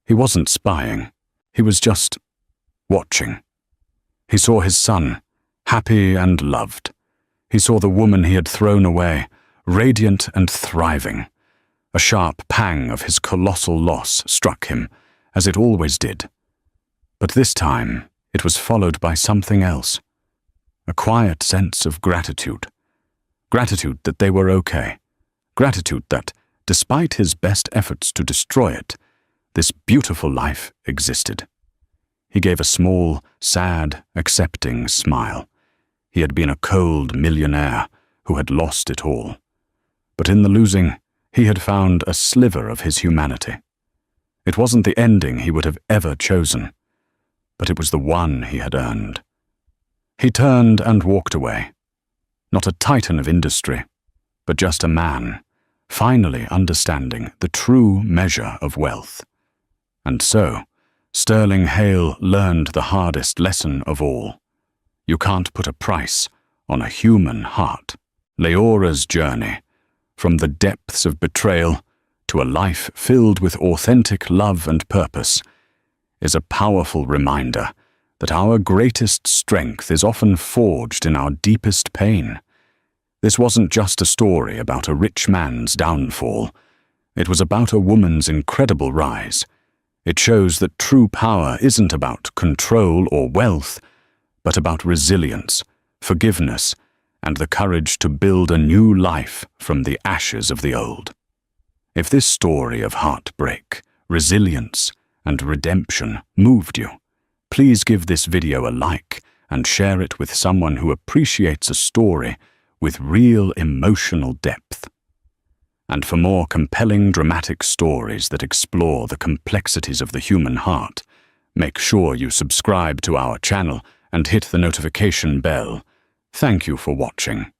He wasn't spying. He was just watching. He saw his son, happy and loved. He saw the woman he had thrown away, radiant and thriving. A sharp pang of his colossal loss struck him, as it always did. But this time, it was followed by something else. A quiet sense of gratitude. Gratitude that they were okay. Gratitude that, despite his best efforts to destroy it, this beautiful life existed. He gave a small, sad, accepting smile. He had been a cold millionaire who had lost it all. But in the losing, he had found a sliver of his humanity. It wasn't the ending he would have ever chosen, but it was the one he had earned. He turned and walked away. Not a titan of industry, but just a man, finally understanding the true measure of wealth. And so, Sterling Hale learned the hardest lesson of all. You can't put a price on a human heart. Leora's journey, from the depths of betrayal to a life filled with authentic love and purpose, is a powerful reminder that our greatest strength is often forged in our deepest pain. This wasn't just a story about a rich man's downfall. It was about a woman's incredible rise. It shows that true power isn't about control or wealth, but about resilience, forgiveness, and the courage to build a new life from the ashes of the old. If this story of heartbreak, resilience, and redemption moved you, please give this video a like and share it with someone who appreciates a story with real emotional depth. And for more compelling dramatic stories that explore the complexities of the human heart, make sure you subscribe to our channel and hit the notification bell. Thank you for watching.